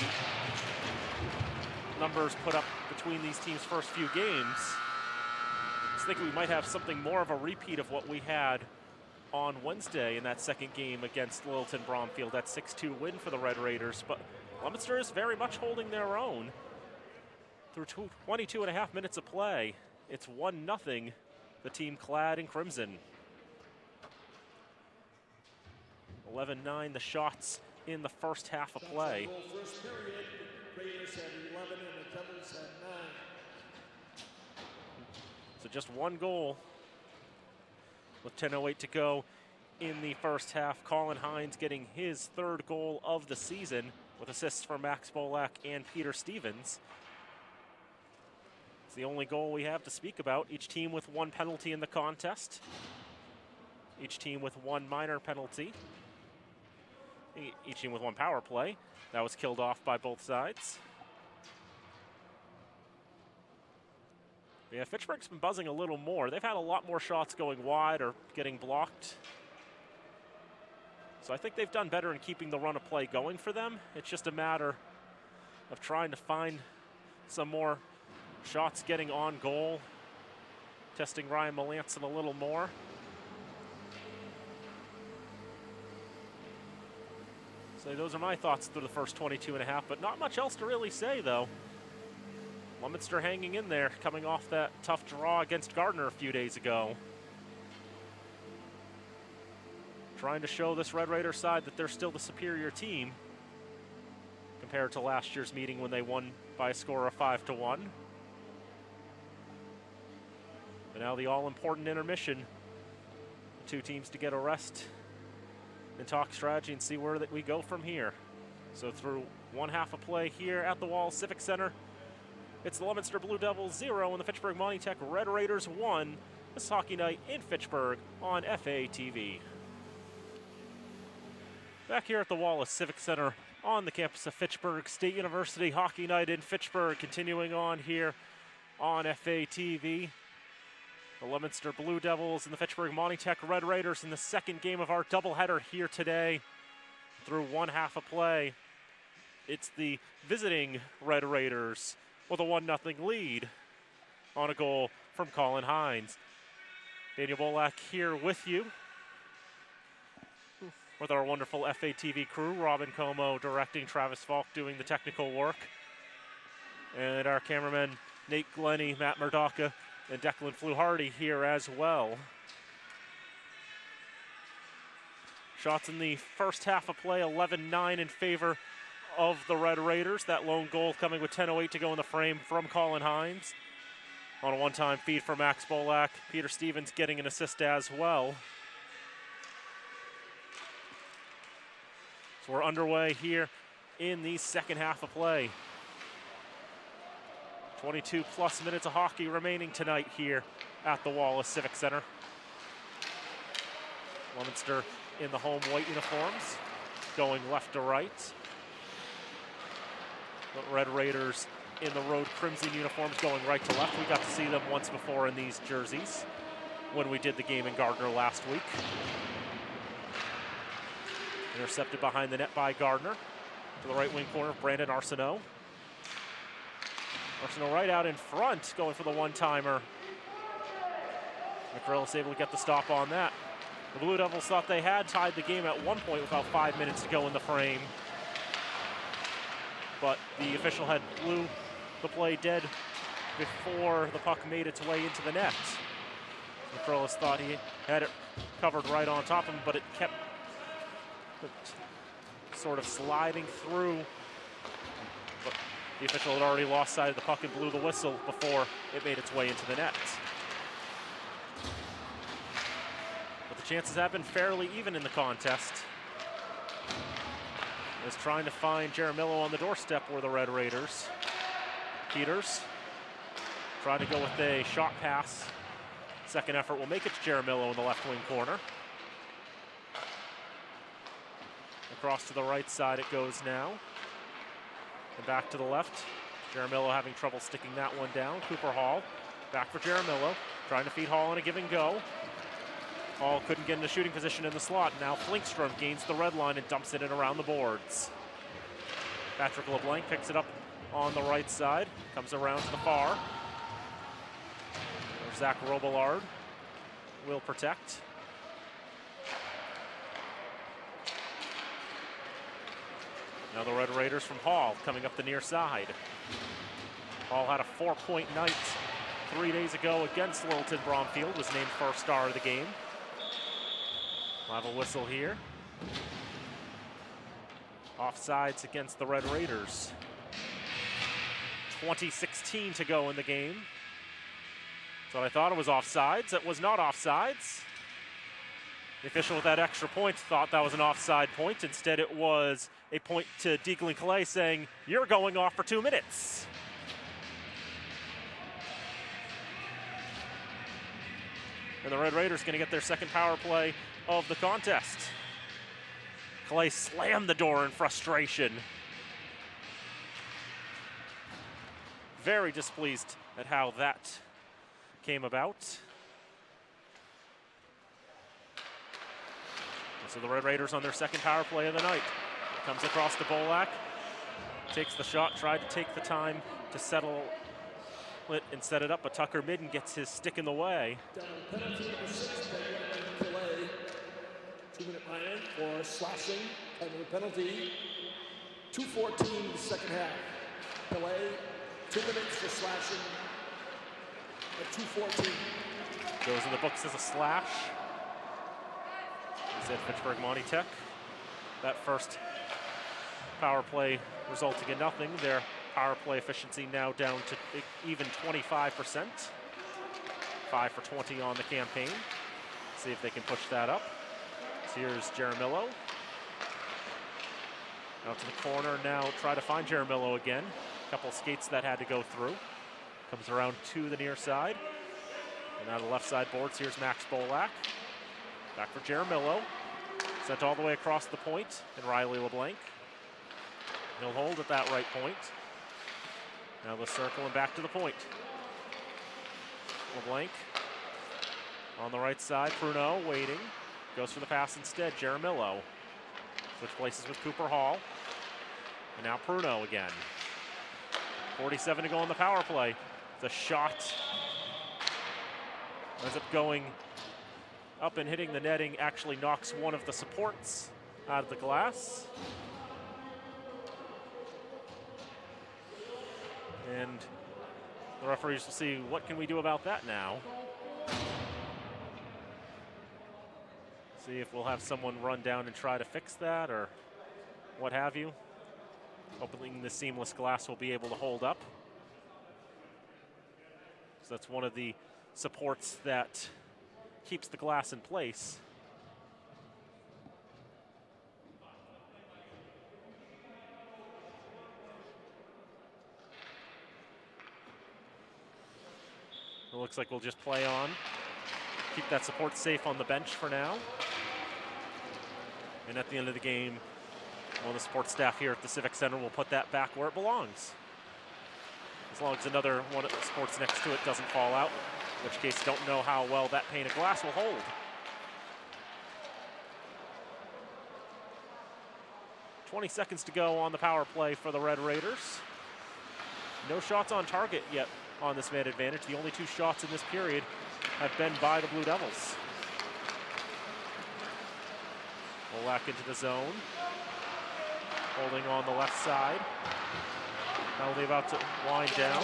numbers put up between these teams' first few games, I think we might have something more of a repeat of what we had on Wednesday in that second game against Littleton Bromfield, that 6-2 win for the Red Raiders. But Leominster is very much holding their own through 22 and a half minutes of play. It's 1-0, the team clad in crimson. 11-9 the shots in the first half of play. First period, Raiders had 11 and the Devils had 9. So just one goal with 10:08 to go in the first half. Colin Hines getting his third goal of the season with assists from Max Bolak and Peter Stevens. It's the only goal we have to speak about. Each team with one penalty in the contest. Each team with one minor penalty. Each team with one power play. That was killed off by both sides. Yeah, Fitchburg's been buzzing a little more. They've had a lot more shots going wide or getting blocked. So I think they've done better in keeping the run of play going for them. It's just a matter of trying to find some more shots getting on goal, testing Ryan Melanson a little more. So those are my thoughts through the first 22 and a half, but not much else to really say, though. Leominster hanging in there, coming off that tough draw against Gardner a few days ago. Trying to show this Red Raider side that they're still the superior team compared to last year's meeting when they won by a score of 5-1. But now the all-important intermission. The two teams to get a rest and talk strategy and see where that we go from here. So through one half of play here at the Wall Civic Center, it's the Leominster Blue Devils 0 and the Fitchburg Monty Tech Red Raiders 1. This hockey night in Fitchburg on FATV. Back here at the Wallace Civic Center on the campus of Fitchburg State University, hockey night in Fitchburg continuing on here on FATV. The Leominster Blue Devils and the Fitchburg Monty Tech Red Raiders in the second game of our doubleheader here today. Through one half of play, it's the visiting Red Raiders with a 1-0 lead on a goal from Colin Hines. Daniel Bolak here with you, with our wonderful FATV crew, Robin Como directing, Travis Falk doing the technical work, and our cameramen Nate Glennie, Matt Murdoka, and Declan Fluharty here as well. Shots in the first half of play, 11-9 in favor of the Red Raiders. That lone goal coming with 10:08 to go in the frame from Colin Hines. On a one-time feed for Max Bolak. Peter Stevens getting an assist as well. So we're underway here in the second half of play. 22 plus minutes of hockey remaining tonight here at the Wallace Civic Center. Leominster in the home white uniforms, going left to right. The Red Raiders in the road crimson uniforms going right to left. We got to see them once before in these jerseys when we did the game in Gardner last week. Intercepted behind the net by Gardner. To the right wing corner, Brandon Arsenault. Arsenault right out in front, going for the one-timer. McCrillis able to get the stop on that. The Blue Devils thought they had tied the game at one point with about 5 minutes to go in the frame. But the official had blew the play dead before the puck made its way into the net. McCrillis thought he had it covered right on top of him, but it kept sort of sliding through. But The official had already lost sight of the puck and blew the whistle before it made its way into the net. But the chances have been fairly even in the contest. Is trying to find Jaramillo on the doorstep were the Red Raiders. Peters trying to go with a shot pass. Second effort will make it to Jaramillo in the left wing corner. Across to the right side it goes now. And back to the left. Jaramillo having trouble sticking that one down. Cooper Hall back for Jaramillo. Trying to feed Hall on a give and go. Hall couldn't get in a shooting position in the slot. Now Flinkstrom gains the red line and dumps it in around the boards. Patrick LeBlanc picks it up on the right side. Comes around to the far. There's Zach Robillard will protect. Now the Red Raiders from Hall coming up the near side. Hall had a 4-point night 3 days ago against Littleton Bromfield, was named first star of the game. We'll have a whistle here. Offsides against the Red Raiders. 20:16 to go in the game. So I thought it was offsides. It was not offsides. The official with that extra point thought that was an offside point. Instead, it was a point to Declan Calais saying, "You're going off for 2 minutes." And the Red Raiders going to get their second power play of the contest. Calais slammed the door in frustration. Very displeased at how that came about. And so the Red Raiders on their second power play of the night. Comes across to Bolak, takes the shot, tried to take the time to settle it and set it up, but Tucker Midden gets his stick in the way. Penalty number 6, Calais. 2-minute minor for slashing. 10-minute penalty. 2:14 the second half. Calais, 2 minutes for slashing at 2:14. Goes in the books as a slash. Is at Fitchburg Monty Tech. That first power play resulting in nothing. Their power play efficiency now down to even 25%. 5 for 20 on the campaign. See if they can push that up. So here's Jaramillo. Out to the corner now, try to find Jaramillo again. A couple skates that had to go through. Comes around to the near side. And now the left side boards, here's Max Bolak. Back for Jaramillo. Sent all the way across the point, and Riley LeBlanc. He'll hold at that right point. Now the circle and back to the point. LeBlanc on the right side, Pruneau waiting. Goes for the pass instead, Jaramillo. Switch places with Cooper Hall. And now Pruneau again. 47 to go on the power play. The shot ends up going up and hitting the netting, actually knocks one of the supports out of the glass. And the referees will see what can we do about that now. See if we'll have someone run down and try to fix that or what have you. Hoping the seamless glass will be able to hold up. So that's one of the supports that keeps the glass in place. It looks like we'll just play on. Keep that support safe on the bench for now. And at the end of the game, well, the support staff here at the Civic Center will put that back where it belongs. As long as another one of the supports next to it doesn't fall out, in which case don't know how well that pane of glass will hold. "20 seconds to go on the power play for the Red Raiders. No shots on target yet on this man advantage. The only 2 shots in this period have been by the Blue Devils. Bolak into the zone. Holding on the left side. Penalty about to wind down.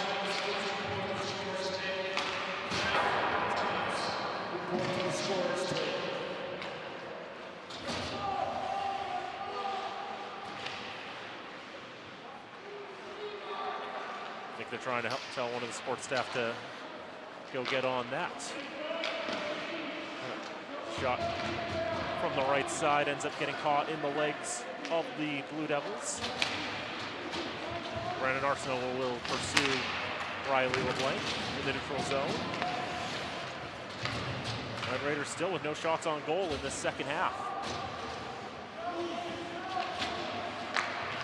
they're trying to tell one of the sports staff to go get on that. Shot from the right side ends up getting caught in the legs of the Blue Devils. Brandon Arsenault will pursue Riley LeBlanc in the neutral zone. Red Raiders still with no shots on goal in this second half.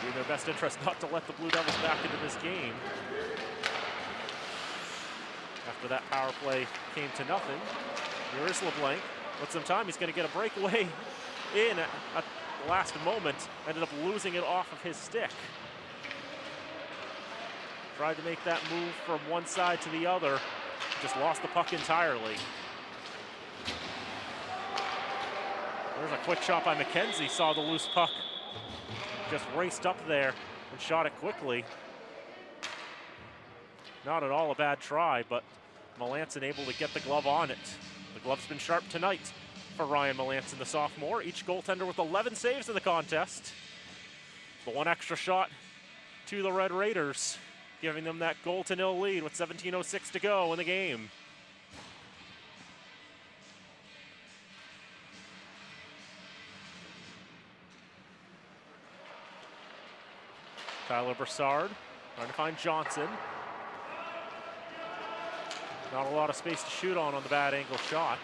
In their best interest not to let the Blue Devils back into this game. After that power play came to nothing. Here is LeBlanc. With some time, he's going to get a breakaway in at the last moment. Ended up losing it off of his stick. Tried to make that move from one side to the other. Just lost the puck entirely. There's a quick shot by McKenzie. Saw the loose puck. Just raced up there and shot it quickly. Not at all a bad try, but Melanson able to get the glove on it. The glove's been sharp tonight for Ryan Melanson, the sophomore. Each goaltender with 11 saves in the contest. The one extra shot to the Red Raiders, giving them that 0-0 lead with 17:06 to go in the game. Tyler Brassard trying to find Johnson. Not a lot of space to shoot on the bad angle shot.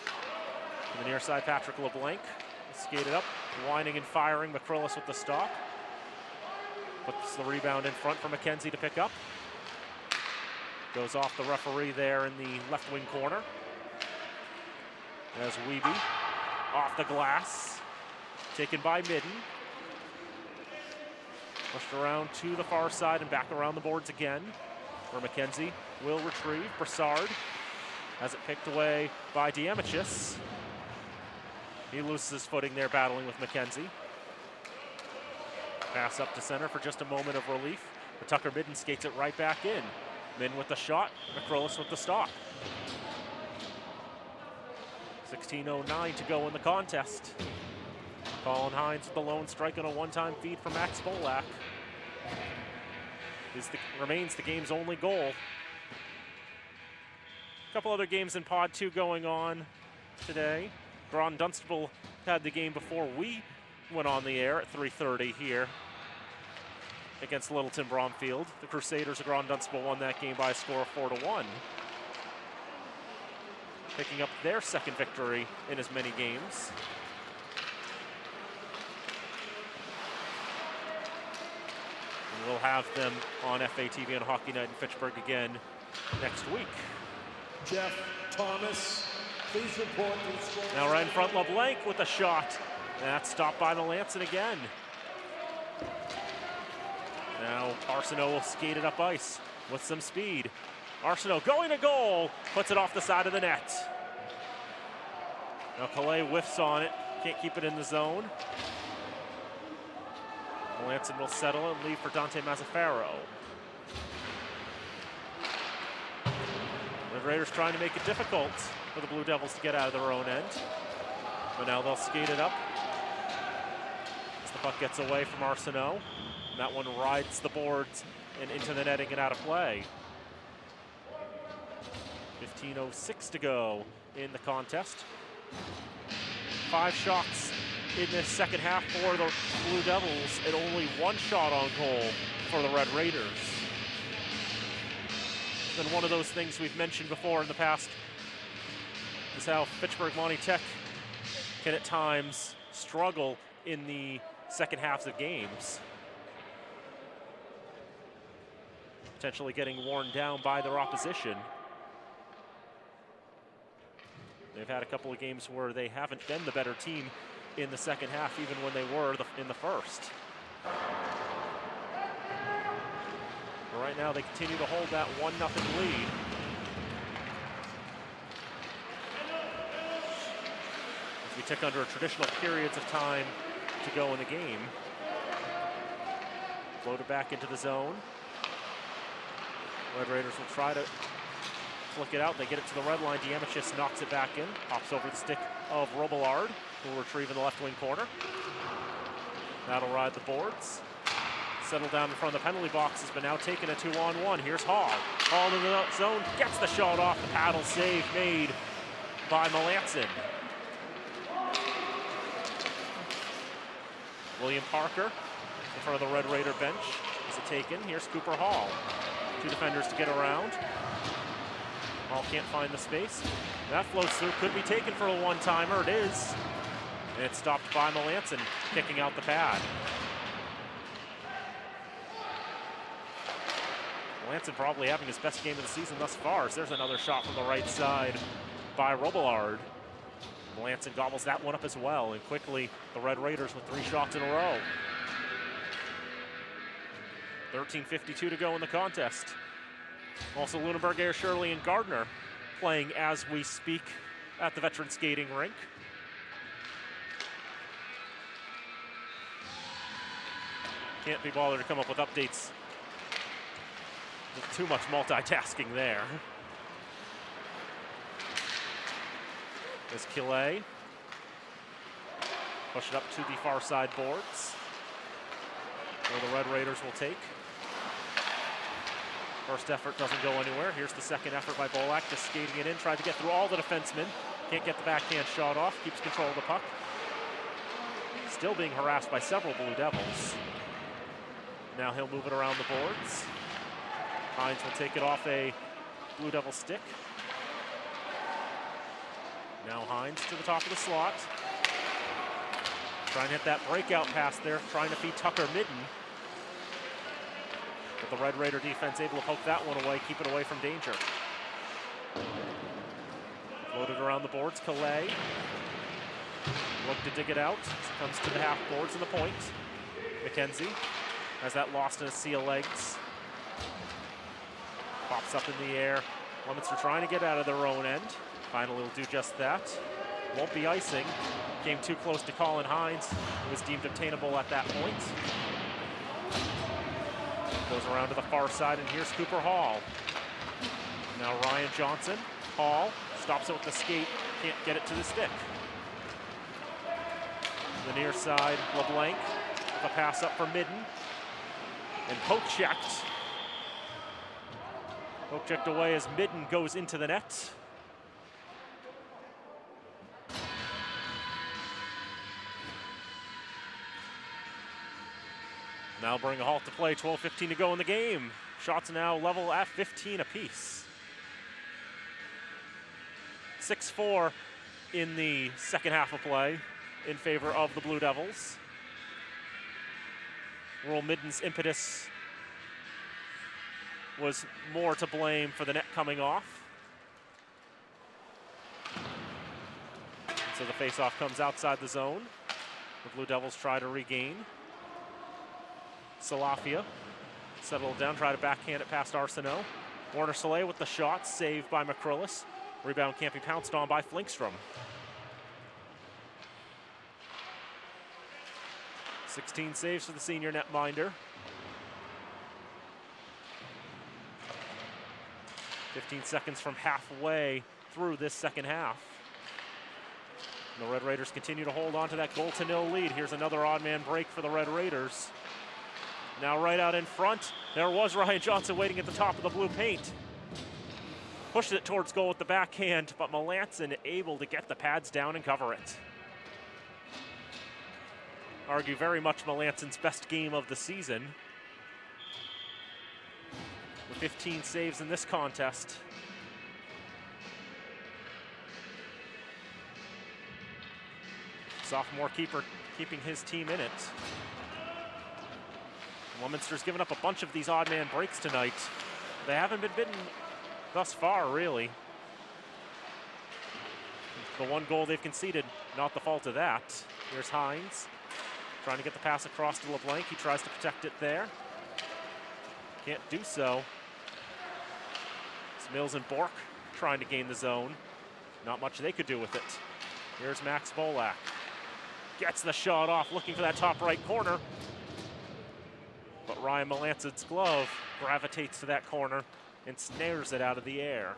To the near side, Patrick LeBlanc skated up, winding and firing. McCrillis with the stop. Puts the rebound in front for McKenzie to pick up. Goes off the referee there in the left wing corner. As Wiebe off the glass, taken by Midden. Pushed around to the far side and back around the boards again, where McKenzie will retrieve. Brassard has it picked away by Diamichis. He loses his footing there battling with McKenzie. Pass up to center for just a moment of relief, but Tucker Midden skates it right back in. Midden with the shot, McCrillis with the stop. 16:09 to go in the contest. Colin Hines with the lone strike on a one-time feed for Max Bolak. Remains the game's only goal. A couple other games in Pod 2 going on today. Grand Dunstable had the game before we went on the air at 3:30 here against Littleton Bromfield. The Crusaders of Grand Dunstable won that game by a score of 4-1. Picking up their second victory in as many games. We'll have them on FATV on Hockey Night in Fitchburg again next week. Jeff Thomas, please report the score. Now right in front, LeBlanc with a shot. That's stopped by Melanson again. Now Arsenault will skate it up ice with some speed. Arsenault going to goal, puts it off the side of the net. Now Calais whiffs on it, can't keep it in the zone. Melanson will settle and leave for Dante Mazzaferro. The Raiders trying to make it difficult for the Blue Devils to get out of their own end. But now they'll skate it up as the puck gets away from Arsenault. And that one rides the boards and into the netting and out of play. 15:06 to go in the contest. 5 shots in this second half for the Blue Devils and only 1 shot on goal for the Red Raiders. It's been one of those things we've mentioned before in the past is how Fitchburg Monty Tech can at times struggle in the second halves of games. Potentially getting worn down by their opposition. They've had a couple of games where they haven't been the better team in the second half, even when they were in the first. But right now, they continue to hold that 1-0 lead. As we tick under traditional periods of time to go in the game. Floated back into the zone. Red Raiders will try to flick it out. They get it to the red line. Diamichis knocks it back in. Pops over the stick of Robillard, who will retrieve in the left wing corner. That'll ride the boards. settled down in front of the penalty boxes, but now taking a 2-on-1. Here's Hall. Hall in the zone, gets the shot off. The paddle save made by Melanson. William Parker in front of the Red Raider bench. Is it taken? Here's Cooper Hall. 2 defenders to get around. Hall can't find the space. That floats through, could be taken for a one-timer. It is. And it's stopped by Melanson, kicking out the pad. Melanson probably having his best game of the season thus far, as there's another shot from the right side by Robillard. Melanson gobbles that one up as well, and quickly the Red Raiders with 3 shots in a row. 13:52 to go in the contest. Also Lunenburg, Air Shirley, and Gardner playing as we speak at the veteran skating rink. Can't be bothered to come up with updates. There's too much multitasking there. There's Killet. Push it up to the far side boards, where the Red Raiders will take. First effort doesn't go anywhere. Here's the second effort by Bolak, just skating it in, tried to get through all the defensemen. Can't get the backhand shot off, keeps control of the puck. Still being harassed by several Blue Devils. Now he'll move it around the boards. Hines will take it off a Blue Devil stick. Now Hines to the top of the slot. Trying to hit that breakout pass there, trying to feed Tucker Midden. But the Red Raider defense able to poke that one away, keep it away from danger. Floated around the boards, Calais. Look to dig it out. Comes to the half boards and the point. McKenzie has that lost in a sea of legs. Pops up in the air. Leominster trying to get out of their own end. Finally will do just that. Won't be icing. Came too close to Colin Hines. It was deemed obtainable at that point. Goes around to the far side, and here's Cooper Hall. Now Ryan Johnson. Hall stops it with the skate. Can't get it to the stick. The near side, LeBlanc with a pass up for Midden. And poke checked. Poke checked away as Midden goes into the net. Now bring a halt to play, 12:15 to go in the game. Shots now level at 15 apiece. 6-4 in the second half of play in favor of the Blue Devils. Rural Midden's impetus was more to blame for the net coming off. So the faceoff comes outside the zone. The Blue Devils try to regain. Salafia settled down, try to backhand it past Arsenault. Warner Soleil with the shot, saved by McCrillis. Rebound can't be pounced on by Flinkstrom. 16 saves for the senior netminder. 15 seconds from halfway through this second half. And the Red Raiders continue to hold on to that 0-0 lead. Here's another odd man break for the Red Raiders. Now right out in front, there was Ryan Johnson waiting at the top of the blue paint. Pushed it towards goal with the backhand, but Melanson able to get the pads down and cover it. Argue very much Melanson's best game of the season. With 15 saves in this contest. Sophomore keeper keeping his team in it. Leominster's given up a bunch of these odd man breaks tonight. They haven't been bitten thus far, really. The one goal they've conceded, not the fault of that. Here's Hines, trying to get the pass across to LeBlanc. He tries to protect it there. Can't do so. It's Mills and Bork trying to gain the zone. Not much they could do with it. Here's Max Bolak. Gets the shot off, looking for that top right corner. But Ryan Melanson's glove gravitates to that corner and snares it out of the air.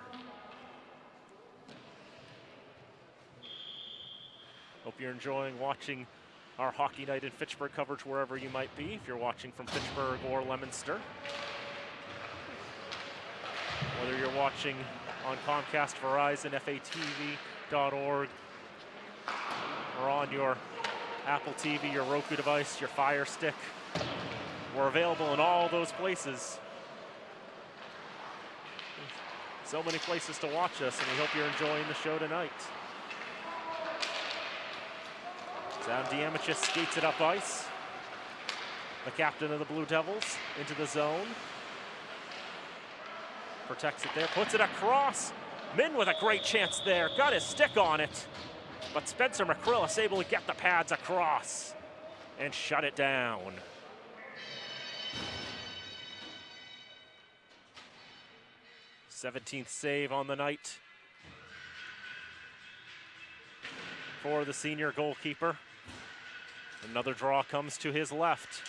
Hope you're enjoying watching our Hockey Night in Fitchburg coverage wherever you might be, if you're watching from Fitchburg or Leominster. Whether you're watching on Comcast, Verizon, FATV.org, or on your Apple TV, your Roku device, your Fire Stick, we're available in all those places. So many places to watch us, and we hope you're enjoying the show tonight. Sam Diamichis skates it up ice. The captain of the Blue Devils into the zone. Protects it there, puts it across. Min with a great chance there, got his stick on it. But Spencer McCrillis able to get the pads across and shut it down. th save on the night for the senior goalkeeper. Another draw comes to his left.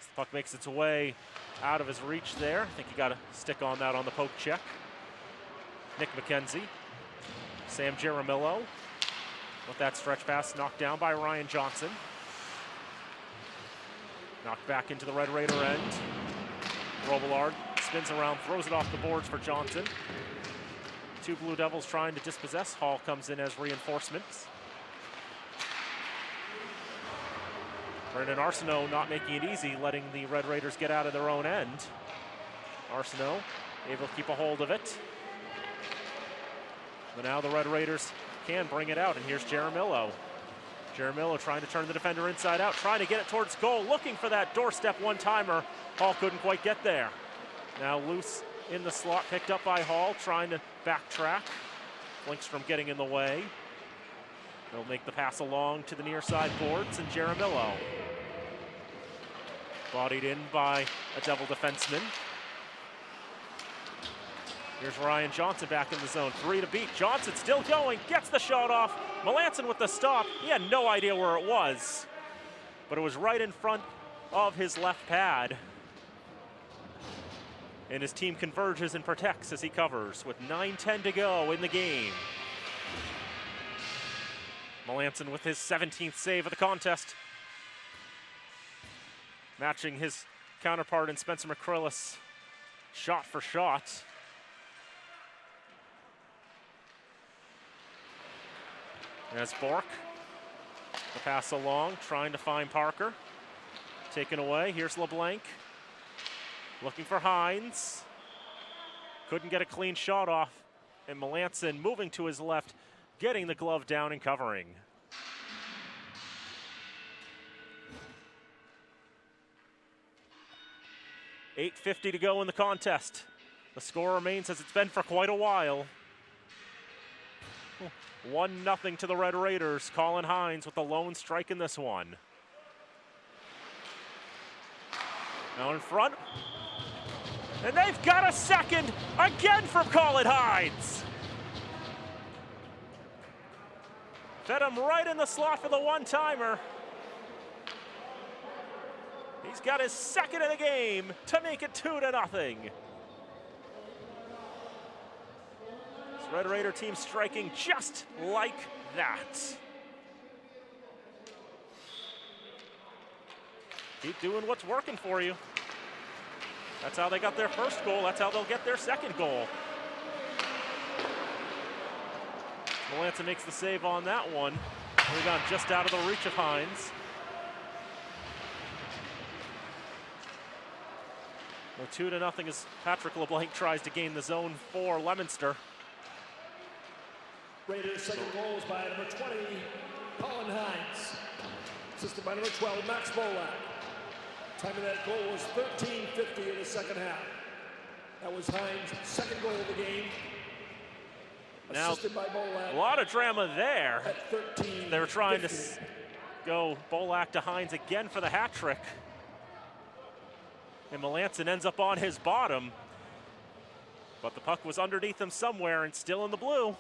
The puck makes its way out of his reach there. I think he got a stick on that on the poke check. Nick McKenzie. Sam Jaramillo with that stretch pass knocked down by Ryan Johnson. Knocked back into the Red Raider end. Robillard spins around, throws it off the boards for Johnson. Two Blue Devils trying to dispossess. Hall comes in as reinforcements. Brendan Arsenault not making it easy, letting the Red Raiders get out of their own end. Arsenault able to keep a hold of it. But now the Red Raiders can bring it out, and here's Jaramillo. Jaramillo trying to turn the defender inside out, trying to get it towards goal, looking for that doorstep one-timer. Hall couldn't quite get there. Now loose in the slot, picked up by Hall, trying to backtrack. Linkstrom getting in the way. They'll make the pass along to the near side boards, and Jaramillo. Bodied in by a Devil defenseman. Here's Ryan Johnson back in the zone, 3 to beat. Johnson still going, gets the shot off. Melanson with the stop. He had no idea where it was, but it was right in front of his left pad. And his team converges and protects as he covers with 9:10 to go in the game. Melanson with his 17th save of the contest. Matching his counterpart in Spencer McCrillis, shot for shot. As Bork, the pass along, trying to find Parker. Taken away, here's LeBlanc. Looking for Hines. Couldn't get a clean shot off. And Melanson moving to his left, getting the glove down and covering. $8:50 to go in the contest. The score remains as it's been for quite a while. 1-0 to the Red Raiders. Colin Hines with the lone strike in this one. Now in front. And they've got a second again from Colin Hines. Fed him right in the slot for the one-timer. He's got his second of the game to make it 2-0. This Red Raider team striking just like that. Keep doing what's working for you. That's how they got their first goal. That's how they'll get their second goal. Melanson makes the save on that one. We've gone just out of the reach of Hines. Well, 2-0 as Patrick LeBlanc tries to gain the zone for Leominster. Raiders' second goal is by number 20, Colin Hines. Assisted by number 12, Max Bolak. Time of that goal was 13:50 in the second half. That was Hines' second goal of the game. Now, Assisted by Bolak. A lot of drama there. At 13. They were trying to go Bolak to Hines again for the hat trick. And Melanson ends up on his bottom. But the puck was underneath him somewhere and still in the blue.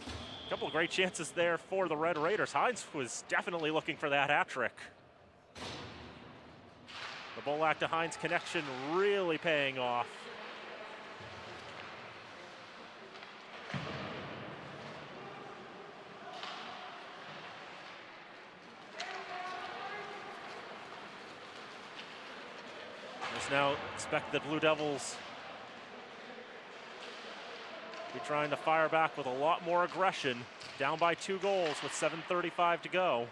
A couple of great chances there for the Red Raiders. Hines was definitely looking for that hat trick. The Bolak to Hines connection really paying off. Just now expect the Blue Devils be trying to fire back with a lot more aggression. Down by 2 goals with 7:35 to go.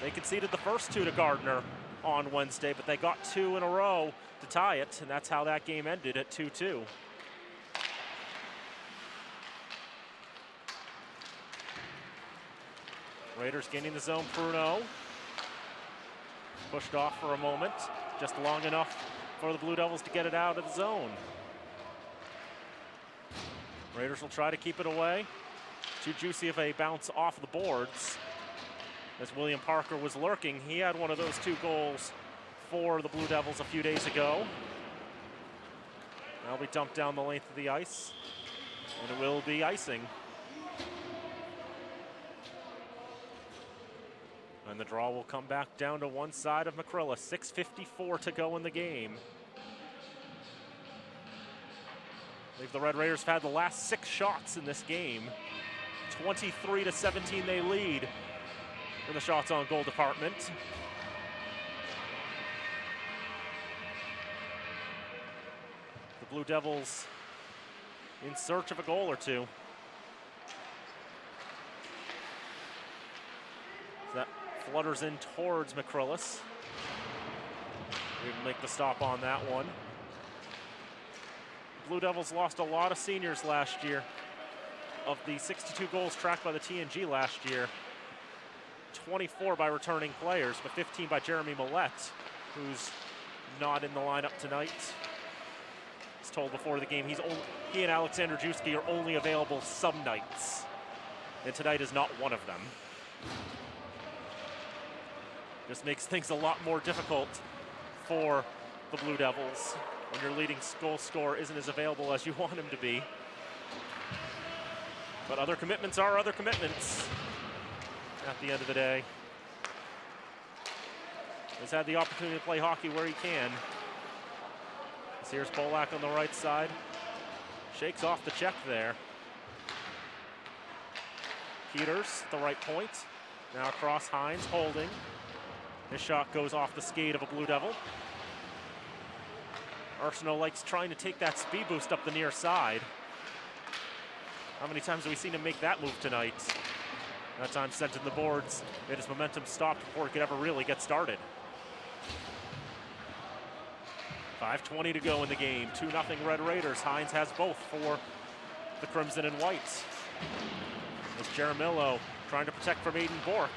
They conceded the first 2 to Gardner on Wednesday, but they got 2 in a row to tie it, and that's how that game ended at 2-2. Raiders gaining the zone. Pruno pushed off for a moment, just long enough for the Blue Devils to get it out of the zone. Raiders will try to keep it away. Too juicy of a bounce off the boards. As William Parker was lurking, he had one of those 2 goals for the Blue Devils a few days ago. That'll be dumped down the length of the ice, and it will be icing. And the draw will come back down to one side of McCrillis. 6:54 to go in the game. I believe the Red Raiders have had the last 6 shots in this game. 23-17 they lead in the shots on goal department. The Blue Devils in search of a goal or two. That flutters in towards McCrillis. We can make the stop on that one. Blue Devils lost a lot of seniors last year. Of the 62 goals tracked by the TNG last year, 24 by returning players, but 15 by Jeremy Millette, who's not in the lineup tonight. He's told before the game he and Alexander Juski are only available some nights, and tonight is not one of them. Just makes things a lot more difficult for the Blue Devils when your leading goal scorer isn't as available as you want him to be. But other commitments are other commitments at the end of the day. He's had the opportunity to play hockey where he can. Here's Bolak on the right side. Shakes off the check there. Peters at the right point. Now across Hines, holding. His shot goes off the skate of a Blue Devil. Arsenault likes trying to take that speed boost up the near side. How many times have we seen him make that move tonight? That time sent in the boards. Made his momentum stop before it could ever really get started. 5:20 to go in the game. 2-0 Red Raiders. Hines has both for the Crimson and White. As Jaramillo trying to protect from Aiden Bork.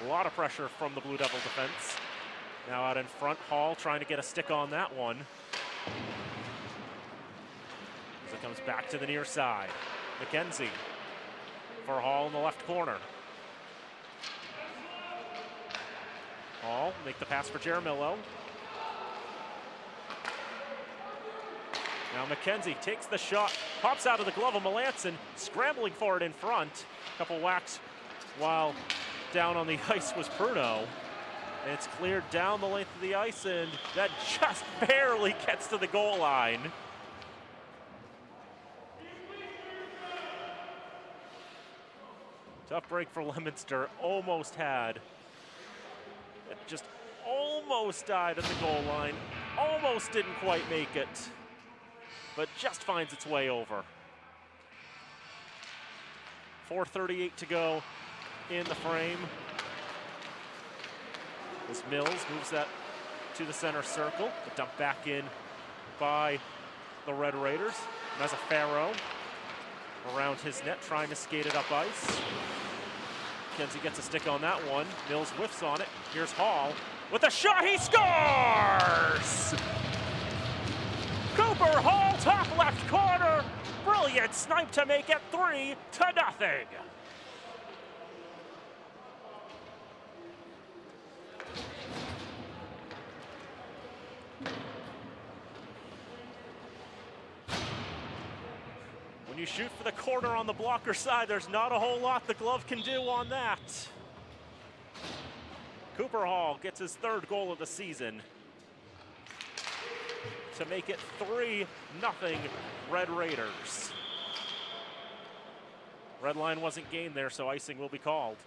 A lot of pressure from the Blue Devil defense. Now out in front, Hall trying to get a stick on that one. As it comes back to the near side. McKenzie for Hall in the left corner. Hall make the pass for Jaramillo. Now McKenzie takes the shot, pops out of the glove of Melanson, scrambling for it in front. Couple whacks while down on the ice was Pruno. And it's cleared down the length of the ice, and that just barely gets to the goal line. Tough break for Leominster, almost had. It just almost died at the goal line. Almost didn't quite make it, but just finds its way over. 4:38 to go in the frame. As Mills moves that to the center circle, but dumped back in by the Red Raiders. Mazzaferro around his net, trying to skate it up ice. Kenzie gets a stick on that one. Mills whiffs on it. Here's Hall with a shot. He scores! Cooper Hall, top left corner. Brilliant snipe to make it 3-0. When you shoot for the corner on the blocker side, there's not a whole lot the glove can do on that. Cooper Hall gets his 3rd goal of the season to make it 3-0 Red Raiders. Red line wasn't gained there, so icing will be called.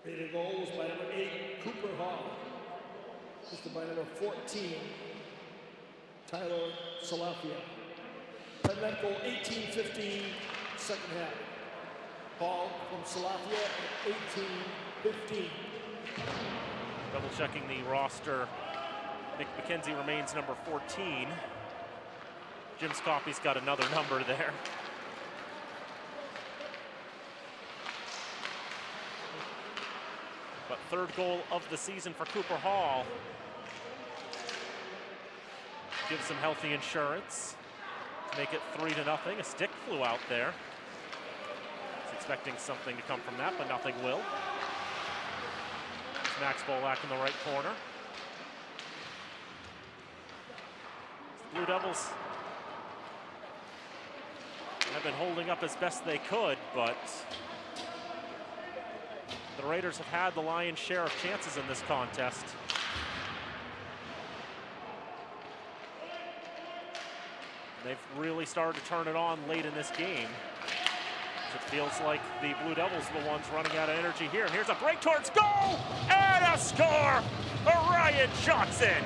Rated goal was by number 8, Cooper Hall. Assisted by number 14, Tyler Salafia. Net goal 18-15, second half. Hall from Salafia at 18-15. Double checking the roster. Nick McKenzie remains number 14. Jim Scoppy's got another number there. But third goal of the season for Cooper Hall. Gives some healthy insurance to make it 3-0. A stick flew out there. Was expecting something to come from that, but nothing will. It's Max Bolak in the right corner. The Blue Devils have been holding up as best they could, but the Raiders have had the lion's share of chances in this contest. They've really started to turn it on late in this game. It feels like the Blue Devils are the ones running out of energy here. And here's a break towards goal and a score for Ryan Johnson.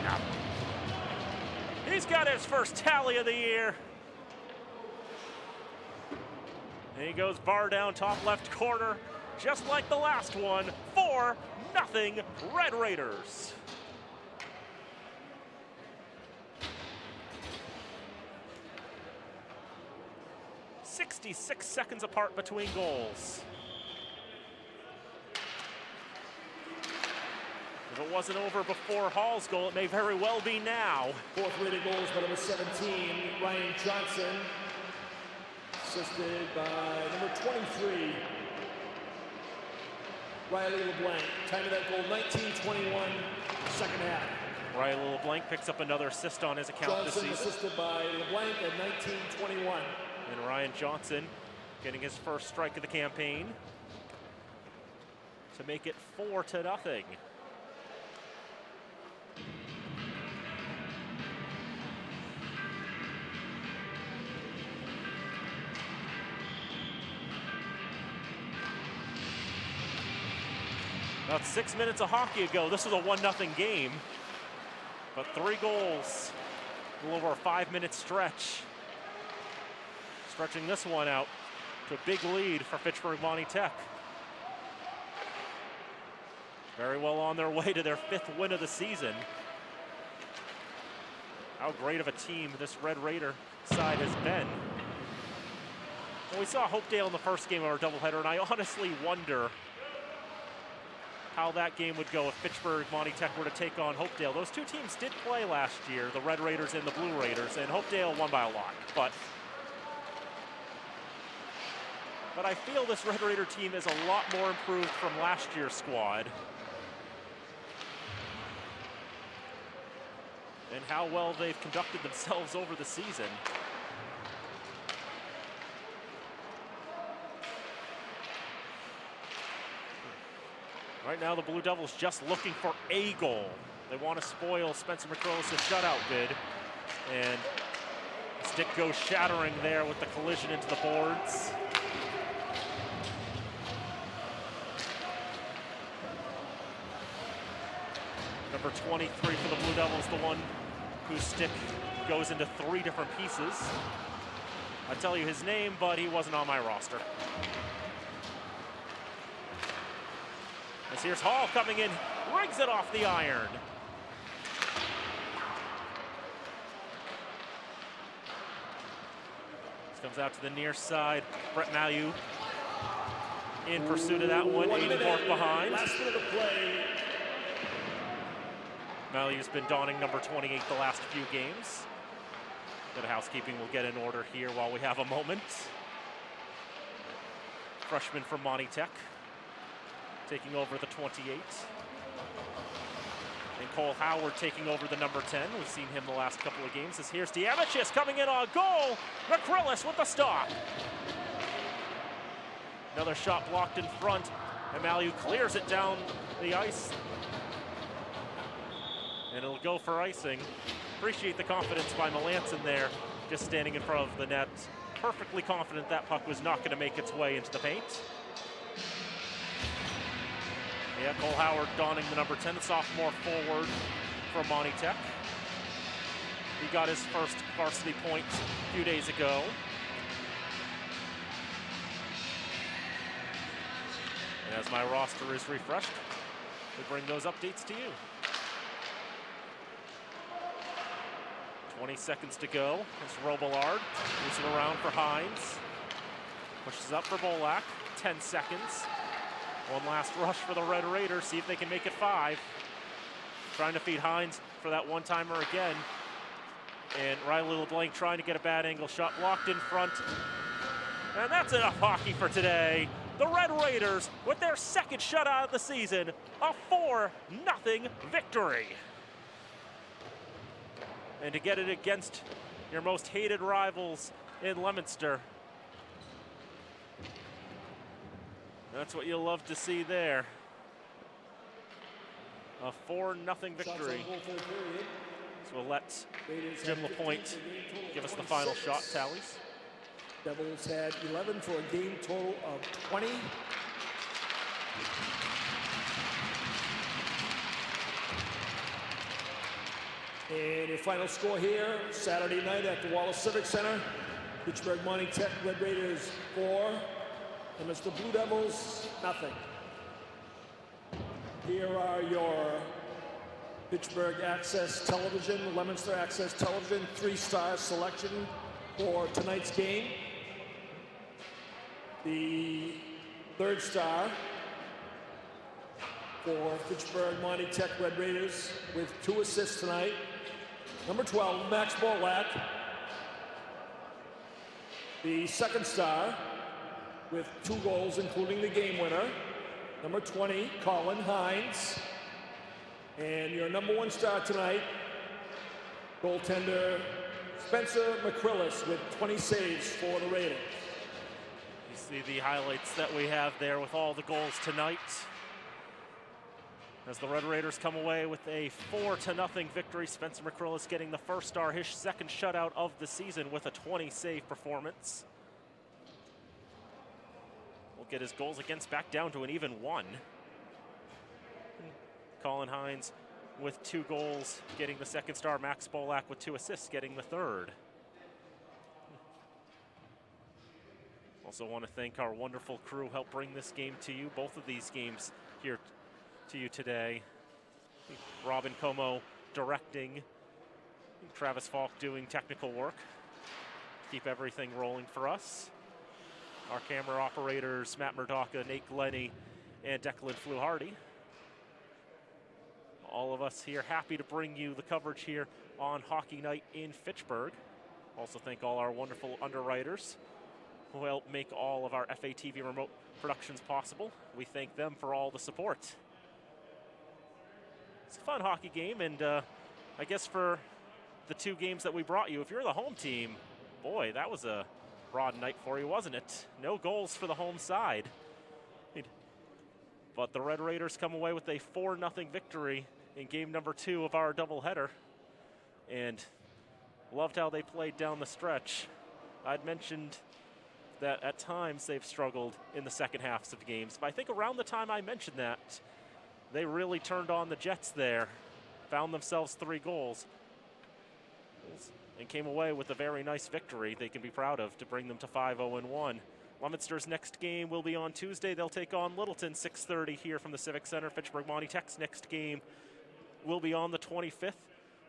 He's got his first tally of the year. And he goes bar down top left corner, just like the last one. 4-0 Red Raiders. .66 seconds apart between goals. If it wasn't over before Hall's goal, it may very well be now. Fourth rated goals by number 17, Ryan Johnson. Assisted by number 23, Riley LeBlanc. Time of that goal, 19:21, second half. Riley LeBlanc picks up another assist on his account this season. Assisted by LeBlanc at 19:21. And Ryan Johnson getting his first strike of the campaign to make it 4-0. About 6 minutes of hockey ago, this was a 1-0 game, but 3 goals, a little over a 5-minute stretch. Stretching this one out to a big lead for Fitchburg Monty Tech. Very well on their way to their 5th win of the season. How great of a team this Red Raider side has been. Well, we saw Hopedale in the first game of our doubleheader, and I honestly wonder how that game would go if Fitchburg Monty Tech were to take on Hopedale. Those two teams did play last year, the Red Raiders and the Blue Raiders, and Hopedale won by a lot. But I feel this Red Raider team is a lot more improved from last year's squad. And how well they've conducted themselves over the season. Right now, the Blue Devils just looking for a goal. They want to spoil Spencer McCrillis' shutout bid. And the stick goes shattering there with the collision into the boards. Number 23 for the Blue Devils, the one whose stick goes into 3 different pieces. I tell you his name, but he wasn't on my roster. As here's Hall coming in, rigs it off the iron. This comes out to the near side. Brett Malu in pursuit of that one. Aiden Bork behind. Last minute of play. Malu's been donning number 28 the last few games. Bit of housekeeping we'll get in order here while we have a moment. Freshman from Monty Tech, taking over the 28. And Cole Howard taking over the number 10. We've seen him the last couple of games. As here's Diamichis coming in on goal. McCrillis with the stop. Another shot blocked in front. And Malu clears it down the ice. And it'll go for icing. Appreciate the confidence by Melanson there, just standing in front of the net. Perfectly confident that puck was not going to make its way into the paint. Yeah, Cole Howard donning the number 10, the sophomore forward from Monty Tech. He got his first varsity point a few days ago. And as my roster is refreshed, we bring those updates to you. 20 seconds to go. It's Robillard. Moves it around for Hines. Pushes up for Bolak. 10 seconds. One last rush for the Red Raiders. See if they can make it 5. Trying to feed Hines for that one-timer again. And Riley LeBlanc trying to get a bad angle shot. Blocked in front. And that's enough hockey for today. The Red Raiders, with their second shutout of the season, a 4-0 victory. And to get it against your most hated rivals in Leominster. That's what you'll love to see there. A 4-0 victory. So we'll let Jim LaPointe give us the final shot tallies. Devils had 11 for a game total of 20. And your final score here, Saturday night at the Wallace Civic Center. Fitchburg Monty Tech Red Raiders 4, and Mr. Blue Devils nothing. Here are your Fitchburg Access Television, Leominster Access Television 3-star selection for tonight's game. The 3rd star for Fitchburg Monty Tech Red Raiders with 2 assists tonight. Number 12, Max Bolak. The 2nd star with 2 goals, including the game winner. Number 20, Colin Hines. And your number 1 star tonight, goaltender Spencer McCrillis with 20 saves for the Raiders. You see the highlights that we have there with all the goals tonight. As the Red Raiders come away with a 4-0 victory, Spencer McCrillis getting the 1st star, his 2nd shutout of the season with a 20-save performance. We'll get his goals against back down to an even 1. Colin Hines with 2 goals, getting the 2nd star. Max Bolak with 2 assists, getting the 3rd. Also want to thank our wonderful crew who helped bring this game to you. Both of these games here to you today. Robin Como directing, Travis Falk doing technical work. Keep everything rolling for us. Our camera operators, Matt Murdoka, Nate Glenny, and Declan Fluharty. All of us here happy to bring you the coverage here on Hockey Night in Fitchburg. Also thank all our wonderful underwriters who help make all of our FATV remote productions possible. We thank them for all the support. It's a fun hockey game, and I guess for the 2 games that we brought you, if you're the home team, boy, that was a broad night for you, wasn't it? No goals for the home side. But the Red Raiders come away with a 4-0 victory in game number 2 of our doubleheader, and loved how they played down the stretch. I'd mentioned that at times they've struggled in the second halves of games, but I think around the time I mentioned that, they really turned on the Jets there, found themselves 3 goals, and came away with a very nice victory they can be proud of to bring them to 5-0-1. Leominster's next game will be on Tuesday. They'll take on Littleton, 6:30 here from the Civic Center. Fitchburg Monty Tech's next game will be on the 25th.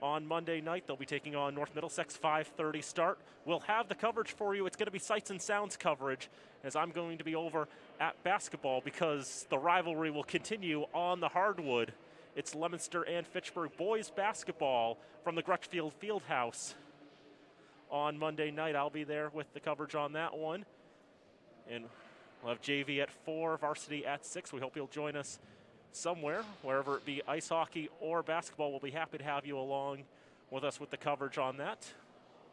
On Monday night, they'll be taking on North Middlesex, 5:30 start. We'll have the coverage for you. It's going to be sights and sounds coverage, as I'm going to be over at basketball because the rivalry will continue on the hardwood. It's Leominster and Fitchburg boys basketball from the Grutchfield Fieldhouse on Monday night. I'll be there with the coverage on that one. And we'll have JV at 4, varsity at 6. We hope you'll join us somewhere, wherever it be ice hockey or basketball. We'll be happy to have you along with us with the coverage on that.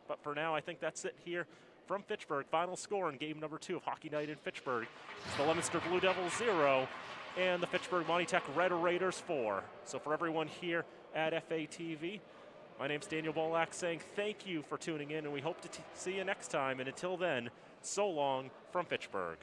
But for now, I think that's it here from Fitchburg. Final score in game number 2 of Hockey Night in Fitchburg. It's the Leominster Blue Devils 0 and the Fitchburg Monty Tech Red Raiders 4. So for everyone here at FATV, my name's Daniel Bolak saying thank you for tuning in, and we hope to see you next time. And until then, so long from Fitchburg.